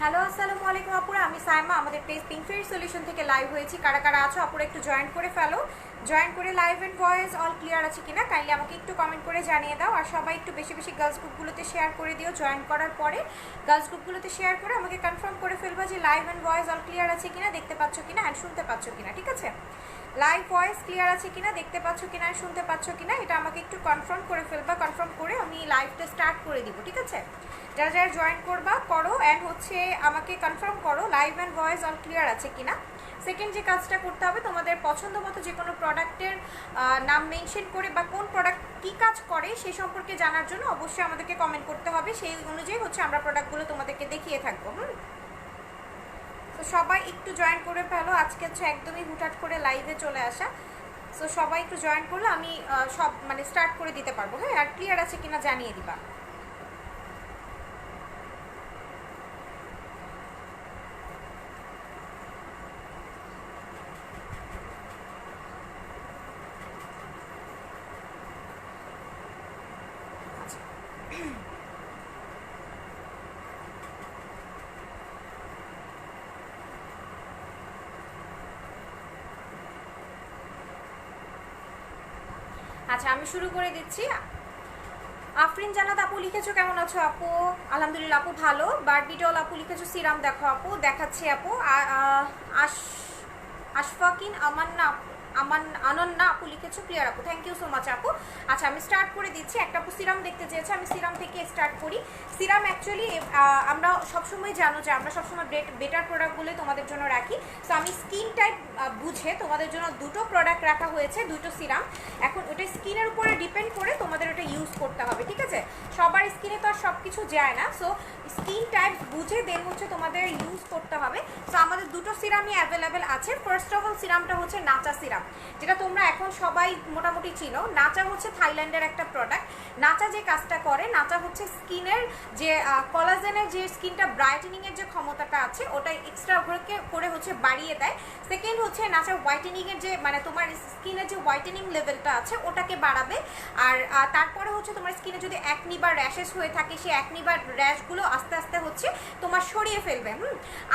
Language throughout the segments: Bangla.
হ্যালো আসসালামু আলাইকুম আপুরা, আমি সাইমা। আমাদের পেজ পিঙ্ক ফেয়ার সলিউশন থেকে লাইভ হয়েছি। কারা কারা আছো আপুরা একটু জয়েন করে ফেলো। জয়েন করে live and voice all clear আছে কিনা কাইন্ডলি আমাকে একটু কমেন্ট করে জানিয়ে দাও। আর সবাই একটু বেশি বেশি গার্লস গ্রুপগুলোতে শেয়ার করে দিও। জয়েন করার পরে গার্লস গ্রুপগুলোতে শেয়ার করে আমাকে কনফার্ম করে ফেলবা যে live and voice all clear আছে কিনা, দেখতে পাচ্ছ কিনা অ্যান্ড শুনতে পাচ্ছ কিনা। ঠিক আছে, লাইভ ভয়েস ক্লিয়ার আছে কিনা, দেখতে পাচ্ছ কিনা, শুনতে পাচ্ছ কিনা, এটা আমাকে একটু কনফার্ম করে ফেলবা। কনফার্ম করে আমি লাইভটা স্টার্ট করে দিব। ঠিক আছে, যারা যারা জয়েন করবা করো অ্যান্ড হচ্ছে আমাকে কনফার্ম করো live and voice all clear আছে কিনা। সেকেন্ড যে কাজটা করতে হবে, তোমাদের পছন্দ মতো যে কোনো প্রোডাক্টের নাম মেনশন করে বা কোন প্রোডাক্ট কী কাজ করে সেই সম্পর্কে জানার জন্য অবশ্যই আমাদেরকে কমেন্ট করতে হবে। সেই অনুযায়ী হচ্ছে আমরা প্রোডাক্টগুলো তোমাদেরকে দেখিয়ে থাকবো। তো সবাই একটু জয়েন করে ফেলো। আজকে হচ্ছে একদমই হুটহাট করে লাইভে চলে আসা। সো সবাই একটু জয়েন করলে আমি সব স্টার্ট করে দিতে পারবো। হ্যাঁ, আর ক্লিয়ার আছে কিনা জানিয়ে দিবা। আচ্ছা, আমি শুরু করে দিচ্ছি। আফরিন জান্নাত আপু লিখেছো কেমন আছো আপু? আলহামদুলিল্লাহ আপু ভালো। বারবিডল আপু লিখেছো সিরাম দেখো আপু, দেখাচ্ছি আপু। আশফাকিন আনন্না আপু লিখেছো ক্লিয়ার আপু, থ্যাংক ইউ সো মাচ আপু। আচ্ছা, আমি স্টার্ট করে দিচ্ছি। একটা আপু সিরাম দেখতে চেয়েছে, আমি সিরাম থেকে স্টার্ট করি। সিরাম অ্যাকচুয়ালি আমরা সবসময় জানো যে আমরা সবসময় বেটার প্রোডাক্টগুলোই তোমাদের জন্য রাখি। সো আমি স্কিন টাইপ বুঝে তোমাদের জন্য দুটো প্রোডাক্ট রাখা হয়েছে, দুটো সিরাম। এখন ওটা স্কিনের উপরে ডিপেন্ড করে তোমাদের ওটা ইউজ করতে হবে। ঠিক আছে, সবার স্কিনে তো আর সব কিছু যায় না। সো স্কিন টাইপ বুঝে দেন হচ্ছে তোমাদের ইউজ করতে হবে। সো আমাদের দুটো সিরামই অ্যাভেলেবেল আছে। ফার্স্ট অফ অল সিরামটা হচ্ছে নাচা সিরাম, যেটা তোমরা এখন সবাই মোটামুটি চিনো। নাচা হচ্ছে থাইল্যান্ডের একটা প্রোডাক্ট। নাচা যে কাজটা করে, নাচা হচ্ছে স্কিনের যে কলাজেনের যে স্কিনটা ব্রাইটেনিংয়ের যে ক্ষমতাটা আছে ওটা এক্সট্রা করে হচ্ছে বাড়িয়ে দেয়। সেকেন্ড হচ্ছে নাচা হোয়াইটেনিংয়ের যে তোমার স্কিনের যে হোয়াইটেনিং লেভেলটা আছে ওটাকে বাড়াবে। আর তারপরে হচ্ছে তোমার স্কিনে যদি অ্যাকনি বা র্যাশেস হয়ে থাকে, সেই অ্যাকনি বা র্যাশগুলো আস্তে আস্তে হচ্ছে তোমার সরিয়ে ফেলবে।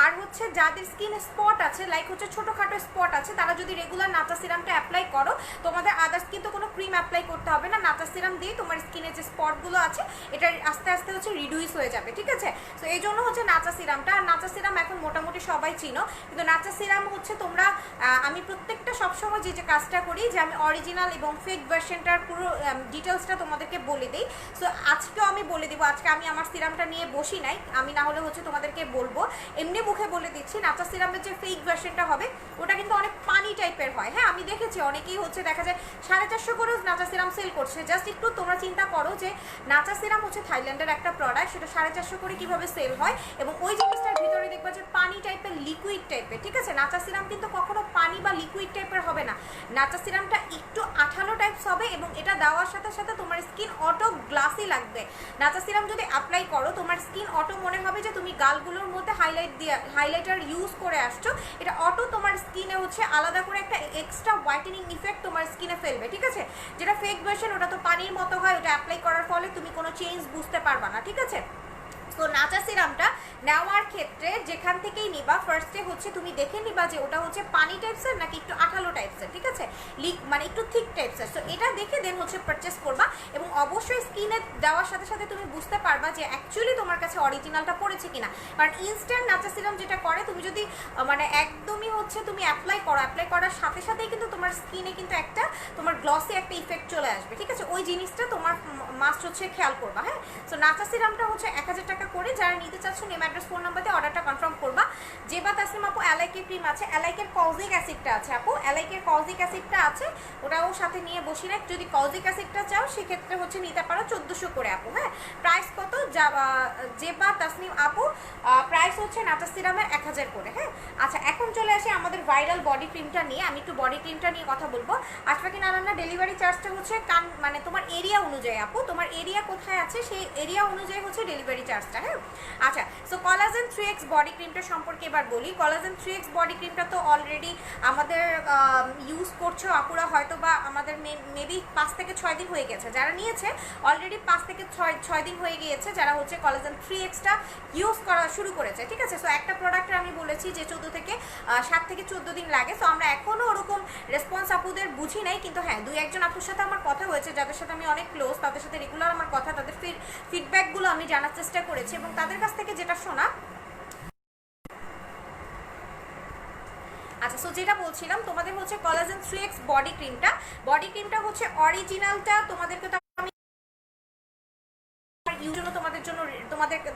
আর হচ্ছে যাদের স্কিনে স্পট আছে, লাইক হচ্ছে ছোটোখাটো স্পট আছে, তারা যদি রেগুলার নাচা সিরামটা অ্যাপ্লাই করো, তোমাদের আদার্স কিন্তু কোনো ক্রিম অ্যাপ্লাই করতে হবে না। নাচা সিরাম দিয়ে তোমার স্কিনে যে স্পটগুলো আছে এটা আস্তে আস্তে হচ্ছে রিডিউস হয়ে যাবে। ঠিক আছে, তো এই জন্য হচ্ছে নাচা সিরামটা। আর নাচা সিরাম এখন মোটামুটি সবাই চিনো, কিন্তু নাচা সিরাম হচ্ছে তোমরা আমি প্রত্যেকটা সবসময় যে কাজটা করি যে আমি অরিজিনাল এবং ফেক ভার্সনটার পুরো ডিটেলসটা তোমাদেরকে বলে দিই। সো আজকেও আমি বলে দিব। আজকে আমি আমার সিরামটা নিয়ে বসি নাই, আমি না হলে হচ্ছে তোমাদেরকে বলবো, এমনি মুখে বলে দিচ্ছি। নাচা সিরামের যে ফেক ভার্সনটা হবে ওটা কিন্তু অনেক পানি টাইপের হয়। হ্যাঁ, আমি দেখেছি অনেকেই হচ্ছে দেখা যায় 450 করেও নাচা সিরাম সেল করছে। জাস্ট একটু তোমরা চিন্তা করো যে নাচা সিরাম হচ্ছে থাইল্যান্ডের একটা প্রোডাক্ট, সেটা 450 করে কীভাবে সেল হয়, এবং ওই জিনিসটার ভিতরে দেখবা যে পানি টাইপের, লিকুইড টাইপের। ঠিক আছে, নাচা সিরাম কিন্তু কখনো পানি বা লিকুইড টাইপের হবে না। নাচা সিরামটা একটু আঠালো টাইপস হবে এবং এটা দেওয়ার সাথে সাথে তোমার স্কিন অটো গ্লাসি লাগবে। নাচা সিরাম যদি অ্যাপ্লাই করো তোমার স্কিন অটো মনে হবে যে তুমি গালগুলোর মধ্যে হাইলাইটার ইউজ করে আসছো। এটা অটো তোমার স্কিনে হচ্ছে আলাদা করে একটা এক্সট্রা হোয়াইটেনিং ইফেক্ট তোমার স্কিনে ফেলবে। ঠিক আছে, যেটা ফেক ভার্সন ওটা তো পানির মতো হয়, ওটা অ্যাপ্লাই করার ফলে তুমি কোনো চেঞ্জ বুঝতে পারবা না। ঠিক আছে, তো নাচা সিরামটা নেওয়ার ক্ষেত্রে যেখান থেকেই নিবা, ফার্স্টে হচ্ছে তুমি দেখে নিবা যে ওটা হচ্ছে পানি টাইপসের নাকি একটু আঠালো টাইপসের। ঠিক আছে, একটু থিক টাইপসের। তো এটা দেখে দেন হচ্ছে পারচেস করবা, এবং অবশ্যই স্কিনে দেওয়ার সাথে সাথে তুমি বুঝতে পারবা যে অ্যাকচুয়ালি তোমার কাছে অরিজিনালটা পড়েছে কিনা। কারণ ইনস্ট্যান্ট নাচা সিরাম যেটা করে, তুমি যদি একদমই হচ্ছে তুমি অ্যাপ্লাই করার সাথে সাথেই কিন্তু তোমার স্কিনে কিন্তু একটা তোমার গ্লসি একটা ইফেক্ট চলে আসবে। ঠিক আছে, ওই জিনিসটা তোমার মাস্ট হচ্ছে খেয়াল করবা। হ্যাঁ, সো নাচা সিরামটা হচ্ছে 1000 টাকা করে। যারা নিতে চাচ্ছ নেম অ্যাড্রেস ফোন নাম্বার দিয়ে অর্ডারটা কনফার্ম করবা। জেবা তাসনিম আপু অ্যালাইকের ক্রিম আছে, অ্যালাইকের কলজিক অ্যাসিডটা আছে আপু, অ্যালাইকের কলজিক অ্যাসিডটা আছে, ওটাও সাথে নিয়ে বসি না। যদি কলজিক অ্যাসিডটা চাও সেক্ষেত্রে হচ্ছে নিতে পারো 1400 করে আপু। হ্যাঁ, প্রাইস কত জেবা তাসনিম আপু? প্রাইস হচ্ছে নাচা সিরামের 1000 করে। হ্যাঁ, আচ্ছা এখন চলে আসি আমাদের ভাইরাল বডি ক্রিমটা নিয়ে। আমি একটু বডি ক্রিমটা নিয়ে কথা বলবো। আশফাকিন আনান্না ডেলিভারি চার্জটা হচ্ছে তোমার এরিয়া অনুযায়ী আপু, তোমার এরিয়া কোথায় আছে সেই এরিয়া অনুযায়ী হচ্ছে ডেলিভারি চার্জটা। কাজটা, হ্যাঁ। আচ্ছা, সো কোলাজেন 3x বডি ক্রিমটা সম্পর্কে এবার বলি। কোলাজেন 3x বডি ক্রিমটা তো অলরেডি আমাদের ইউজ করছো আপুরা, হয়তো বা আমাদের মেবি 5 থেকে 6 দিন হয়ে গেছে, যারা নিয়েছে অলরেডি 5 থেকে 6 দিন হয়ে গিয়েছে যারা হচ্ছে কোলাজেন 3xটা ইউজ করা শুরু করেছে, ঠিক আছে। সো একটা প্রোডাক্টের আমি বলেছি যে 7 থেকে 14 দিন লাগে। সো আমরা এখনও ওরকম রেসপন্স আপুদের বুঝি নাই, কিন্তু হ্যাঁ 2-1জন আপুর সাথে আমার কথা হয়েছে যাদের সাথে আমি অনেক ক্লোজ, তাদের সাথে রেগুলার আমার কথা, তাদের ফিডব্যাকগুলো আমি জানার চেষ্টা করেছি এবং তাদের কাছ থেকে যেটা শোনা। আচ্ছা, সো যেটা বলছিলাম তোমাদের হচ্ছে কোলাজেন 3x বডি ক্রিমটা হচ্ছে অরিজিনালটা তোমাদেরকে তো আমি তোমাদের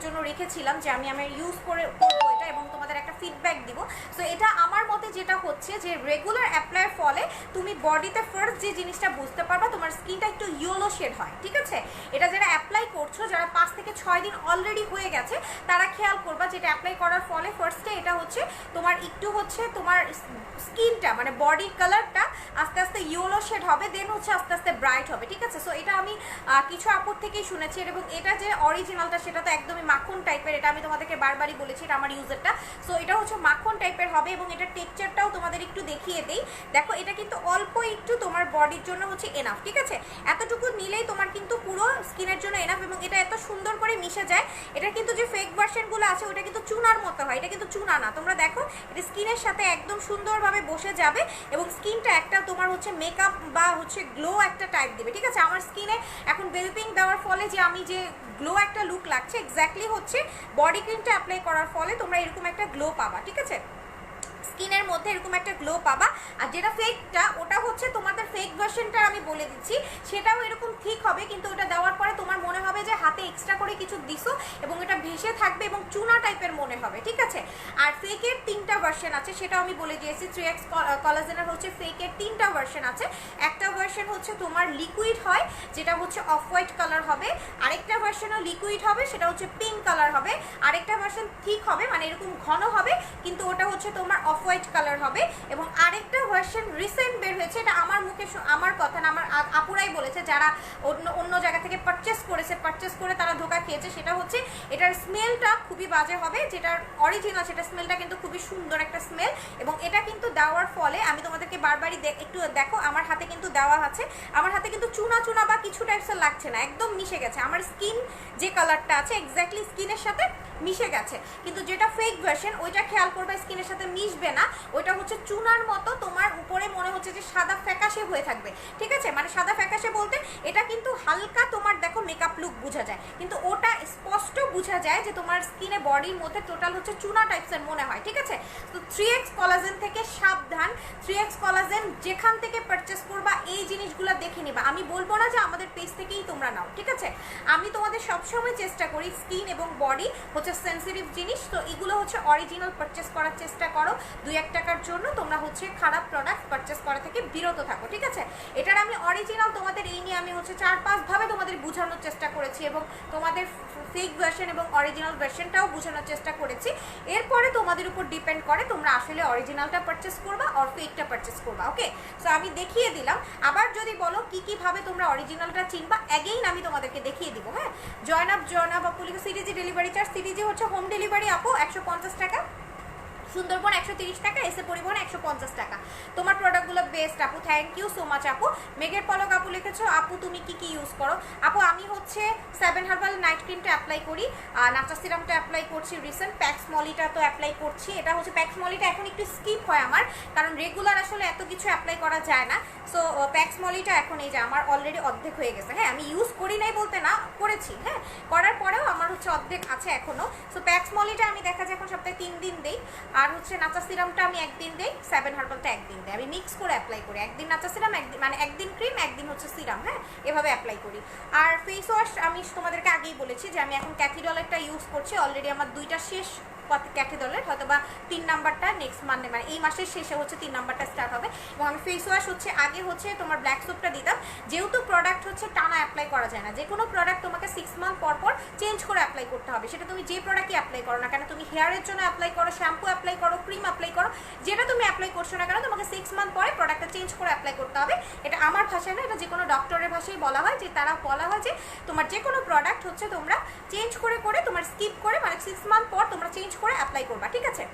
জন্য রেখেছিলাম যে আমি ইউজ করবো এটা এবং তোমাদের একটা ফিডব্যাক দিব। সো এটা আমার মতে যেটা হচ্ছে যে রেগুলার অ্যাপ্লাইয়ের ফলে তুমি বডিতে ফার্স্ট যে জিনিসটা বুঝতে পারবা, তোমার স্কিনটা একটু ইয়েলো শেড হয়, ঠিক আছে। এটা যারা অ্যাপ্লাই করছো, যারা 5 থেকে 6 দিন অলরেডি হয়ে গেছে, তারা খেয়াল করবা যেটা অ্যাপ্লাই করার ফলে ফার্স্টে এটা হচ্ছে তোমার একটু হচ্ছে তোমার স্কিনটা মানে বডির কালারটা আস্তে আস্তে ইয়েলো শেড হবে, দেন হচ্ছে আস্তে আস্তে ব্রাইট হবে, ঠিক আছে। সো এটা আমি কিছু আপুর থেকেই শুনেছি এবং এটা যে অরিজিনালটা সেটা তো একদমই মাখন টাইপের, এটা আমি তোমাদেরকে বারবারই বলেছি, এটা আমার ইউজারটা। সো এটা হচ্ছে মাখন টাইপের হবে এবং এটা টেক্সচারটাও তোমাদের একটু দেখিয়ে দেই। দেখো এটা কিন্তু অল্প একটু তোমার বডির জন্য হচ্ছে এনাফ, ঠিক আছে। এতটুকু নিলেই তোমার কিন্তু পুরো স্কিনের জন্য এনাফ এবং এটা এত সুন্দর করে মিশে যায়। এটা কিন্তু যে ফেক ভার্সনগুলো আছে ওটা কিন্তু চুনার মতো হয়, এটা কিন্তু চুনা না। তোমরা দেখো এটা স্কিনের সাথে একদম সুন্দরভাবে বসে যাবে এবং স্কিনটা একটা তোমার হচ্ছে মেকআপ বা হচ্ছে গ্লো একটা টাইপ দেবে, ঠিক আছে। আমার স্কিনে এখন বেবি পিঙ্ক দেওয়ার ফলে যে আমি যে গ্লো একটা লুক লাগছে, এক্স্যাক্টলি হচ্ছে বডি ক্রিমটা অ্যাপ্লাই করার ফলে তোমরা এরকম একটা গ্লো পাবা, ঠিক আছে। স্কিনের মধ্যে এরকম একটা গ্লো পাবা। আর যেটা ফেকটা ওটা হচ্ছে তোমাদের ফেক ভার্সনটা আমি বলে দিচ্ছি, সেটাও এরকম ঠিক হবে, কিন্তু ওটা দেওয়ার পরে তোমার মনে হবে যে হাতে এক্সট্রা করে কিছু দিছো এবং এটা ভেসে থাকবে এবং চুনা টাইপের মনে হবে, ঠিক আছে। আর ফেকের 3টা ভার্সন আছে, সেটাও আমি বলে দিয়েছি। 3x কোলাজেনের হচ্ছে ফেকের 3টা ভার্সন আছে। একটা ভার্সন হচ্ছে তোমার লিকুইড হয়, যেটা হচ্ছে অফ হোয়াইট কালার হবে। আরেকটা ভার্সনও লিকুইড হবে, সেটা হচ্ছে পিঙ্ক কালার হবে। আরেকটা ভার্সন ঠিক হবে, মানে এরকম ঘন হবে, কিন্তু ওটা হচ্ছে তোমার অফ হোয়াইট কালার হবে। এবং আরেকটা ভার্সন রিসেন্ট বের হয়েছে, এটা আমার মুখে আমার কথা না, আমার আপুরাই বলেছে যারা অন্য জায়গা থেকে পারচেস করে তারা ধোকা খেয়েছে। সেটা হচ্ছে এটার স্মেলটা খুবই বাজে হবে, যেটার অরিজিনাল সেটা স্মেলটা কিন্তু খুবই সুন্দর একটা স্মেল। এবং এটা কিন্তু দেওয়ার ফলে আমি তোমাদেরকে বারবারই একটু দেখো, আমার হাতে কিন্তু দেওয়া আছে, আমার হাতে কিন্তু চুনা বা কিছু টাইপসের লাগছে না, একদম মিশে গেছে। আমার স্কিন যে কালারটা আছে এক্স্যাক্টলি স্কিনের সাথে মিশে গেছে। কিন্তু যেটা ফেক ভার্সন ওইটা খেয়াল করবে স্কিনের সাথে মিশবে না, ওইটা হচ্ছে চুনার মতো তোমার উপরে মনে হচ্ছে যে সাদা ফ্যাকাশে হয়ে থাকবে, ঠিক আছে। মানে সাদা ফ্যাকাশে বলতে এটা কিন্তু হালকা তোমার দেখো মেকআপ লুক বোঝা যায়, কিন্তু ওটা স্পষ্ট বোঝা যায় যে তোমার স্কিনে বডির মধ্যে টোটাল হচ্ছে চুনা টাইপসের মনে হয়, ঠিক আছে। তো 3x কোলাজেন থেকে সাবধান। 3x কোলাজেন যেখান থেকে পারচেস করবা এই জিনিসগুলো দেখে নিবা। আমি বলবো না যে আমাদের পেজ থেকেই তোমরা নাও, ঠিক আছে। আমি তোমাদের সবসময় চেষ্টা করি স্কিন এবং বডি হচ্ছে সেন্সিটিভ জিনিস, তো এগুলো হচ্ছে অরিজিনাল পারচেস করার চেষ্টা করো। 2-1 টাকার জন্য তোমরা হচ্ছে খারাপ প্রোডাক্ট পারচেস করা থেকে বিরত থাকো, ঠিক আছে। এটার আমি অরিজিনাল তোমাদের এই নিয়ে আমি হচ্ছে 4-5 ভাবে তোমাদের বোঝানোর চেষ্টা করেছি এবং তোমাদের ফেক ভার্সন এবং অরিজিনাল ভার্সনটাও বোঝানোর চেষ্টা করেছি। এরপরে তোমাদের উপর ডিপেন্ড করে তোমরা আসলে অরিজিনালটা পারচেস করবা আর ফেকটা পারচেস করবা, ওকে। সো আমি দেখিয়ে দিলাম। আবার যদি বলো কি ভাবে তোমরা অরিজিনালটা চিনবা, অ্যাগেইন আমি তোমাদেরকে দেখিয়ে দিব, হ্যাঁ। জয়নাব আপু লিখে সিটিজি ডেলিভারি চার্জ, সিটিজি হচ্ছে হোম ডেলিভারি আপু 150 টাকা, সুন্দরবন 130 টাকা, এসে পরিবহন 150 টাকা। তোমার প্রোডাক্টগুলো বেস্ট আপু, থ্যাংক ইউ সো মাচ আপু। মেঘের পলক আপু লিখেছো আপু তুমি কি ইউজ করো। আপু আমি হচ্ছে 7 হার্বাল নাইট ক্রিমটা অ্যাপ্লাই করি, নাচা সিরামটা অ্যাপ্লাই করছি রিসেন্ট, প্যাক্স মলিটা তো অ্যাপ্লাই করছি। এটা হচ্ছে প্যাক্স মলিটা এখন একটু স্কিপ হয় আমার, কারণ রেগুলার আসলে এত কিছু অ্যাপ্লাই করা যায় না। সো প্যাক্স মলিটা এখন এই যে আমার অলরেডি অর্ধেক হয়ে গেছে, হ্যাঁ। আমি ইউজ করি নাই বলতে না, করেছি, হ্যাঁ। করার পরেও আমার হচ্ছে অর্ধেক আছে এখনো। সো প্যাক্স মলিটা আমি দেখা যায় এখন সপ্তাহে 3 দিন দিই, আর হচ্ছে নাচা সিরামটা আমি একদিন দিই, 7 হার্বালটা একদিন দিই। আমি মিক্স করে অ্যাপ্লাই করি, একদিন নাচা সিরাম মানে একদিন ক্রিম একদিন হচ্ছে সিরাম, হ্যাঁ, এভাবে অ্যাপ্লাই করি। আর ফেস ওয়াশ আমি তোমাদেরকে আগেই বলেছি যে আমি এখন ক্যাথিডলেরটা ইউজ করছি, অলরেডি আমার 2টা শেষ ক্যাথিডলের, হয়তো বা 3 নাম্বারটা নেক্সট মান্থে মানে এই মাসের শেষে হচ্ছে 3 নাম্বারটা স্টার্ট হবে। এবং আমি ফেস ওয়াশ হচ্ছে আগে হচ্ছে তোমার ব্ল্যাক সোপটা দিতাম, যেহেতু প্রোডাক্ট হচ্ছে টানা অ্যাপ্লাই করা যায় না, যে কোনো প্রোডাক্ট তোমাকে 6 মান্থ পর চেঞ্জ করে অ্যাপ্লাই করতে হবে। সেটা তুমি যে প্রোডাক্টই অ্যাপ্লাই করো না কেন, তুমি হেয়ারের জন্য অ্যাপ্লাই করো, শ্যাম্পু অ্যাপ্লাই করো, ক্রিম অ্যাপ্লাই করো, যেটা তুমি অ্যাপ্লাই করছো না কেন তোমাকে 6 মান্থ পরে প্রোডাক্টটা চেঞ্জ করে অ্যাপ্লাই করতে হবে। এটা আমার ভাষায় না, এটা যে কোনো ডক্টরের ভাষায় বলা হয়, যে তারা বলা হয় যে তোমার যে কোনো প্রোডাক্ট হচ্ছে তোমরা চেঞ্জ করে তোমার স্কিপ করে মানে 6 মান্থ পর তোমরা চেঞ্জ করে অ্যাপ্লাই করবা, ঠিক আছে।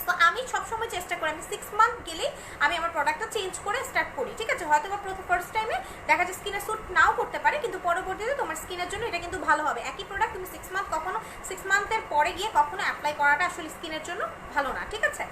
তো আমি সবসময় চেষ্টা করি আমি 6 মান্থ গেলেই আমি আমার প্রোডাক্টটা চেঞ্জ করে স্টার্ট করি, ঠিক আছে। হয়তো বা ফার্স্ট টাইমে দেখা যায় স্কিনে স্যুট নাও করতে পারে, কিন্তু পরবর্তীতে তোমার স্কিনের জন্য এটা কিন্তু ভালো হবে। একই প্রোডাক্ট তুমি 6 মান্থ কখনো 6 মান্থের পরে গিয়ে কখনো অ্যাপ্লাই করাটা আসলে স্কিনের জন্য ভালো না, ঠিক আছে।